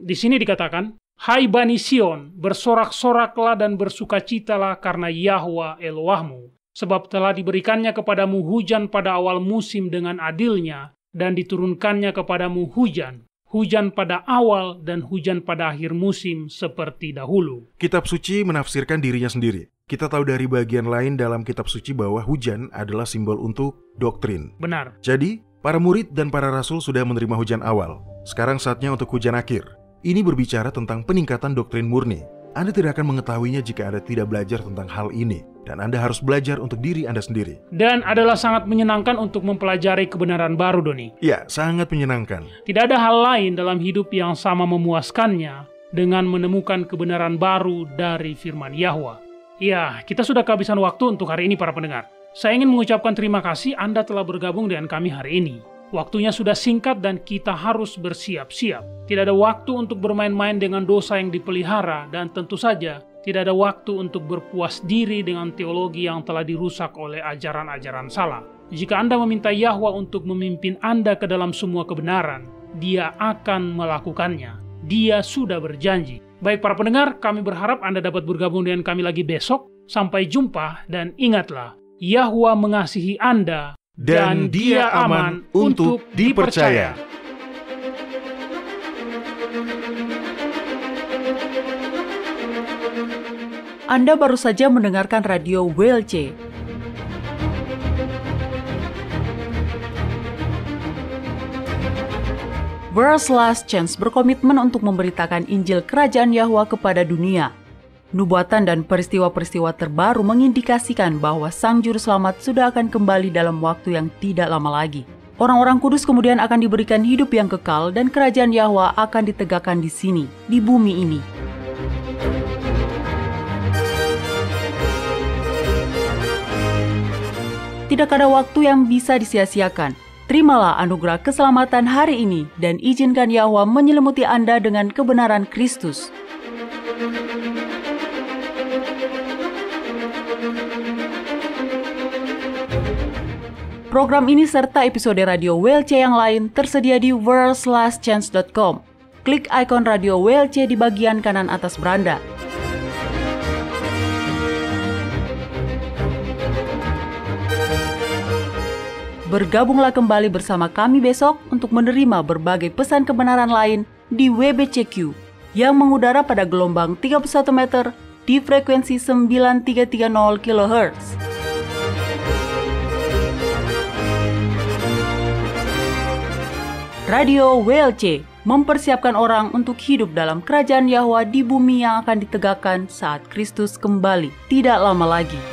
Di sini dikatakan, "Hai Bani Sion, bersorak-soraklah dan bersukacitalah karena Yahwa Elohmu, sebab telah diberikannya kepadamu hujan pada awal musim dengan adilnya, dan diturunkannya kepadamu hujan pada awal dan hujan pada akhir musim seperti dahulu." Kitab suci menafsirkan dirinya sendiri. Kita tahu dari bagian lain dalam kitab suci bahwa hujan adalah simbol untuk doktrin. Benar. Jadi, para murid dan para rasul sudah menerima hujan awal. Sekarang saatnya untuk hujan akhir. Ini berbicara tentang peningkatan doktrin murni. Anda tidak akan mengetahuinya jika Anda tidak belajar tentang hal ini. Dan Anda harus belajar untuk diri Anda sendiri. Dan adalah sangat menyenangkan untuk mempelajari kebenaran baru, Doni. Ya, sangat menyenangkan. Tidak ada hal lain dalam hidup yang sama memuaskannya dengan menemukan kebenaran baru dari firman Yahwa. Ya, kita sudah kehabisan waktu untuk hari ini, para pendengar. Saya ingin mengucapkan terima kasih Anda telah bergabung dengan kami hari ini. Waktunya sudah singkat dan kita harus bersiap-siap. Tidak ada waktu untuk bermain-main dengan dosa yang dipelihara, dan tentu saja tidak ada waktu untuk berpuas diri dengan teologi yang telah dirusak oleh ajaran-ajaran salah. Jika Anda meminta Yahwa untuk memimpin Anda ke dalam semua kebenaran, Dia akan melakukannya. Dia sudah berjanji. Baik para pendengar, kami berharap Anda dapat bergabung dengan kami lagi besok. Sampai jumpa, dan ingatlah, Yahwa mengasihi Anda, dan Dia aman untuk dipercaya. Anda baru saja mendengarkan radio WLC. World's Last Chance berkomitmen untuk memberitakan Injil Kerajaan Yahwa kepada dunia. Nubuatan dan peristiwa-peristiwa terbaru mengindikasikan bahwa Sang Juru Selamat sudah akan kembali dalam waktu yang tidak lama lagi. Orang-orang kudus kemudian akan diberikan hidup yang kekal dan Kerajaan Yahwa akan ditegakkan di sini, di bumi ini. Tidak ada waktu yang bisa disia-siakan. Terimalah anugerah keselamatan hari ini dan izinkan Yahwa menyelimuti Anda dengan kebenaran Kristus. Program ini serta episode radio WLC yang lain tersedia di worldslastchance.com. Klik ikon radio WLC di bagian kanan atas beranda. Bergabunglah kembali bersama kami besok untuk menerima berbagai pesan kebenaran lain di WBCQ yang mengudara pada gelombang 31 meter di frekuensi 9330 kHz. Radio WLC mempersiapkan orang untuk hidup dalam kerajaan Yahwa di bumi yang akan ditegakkan saat Kristus kembali tidak lama lagi.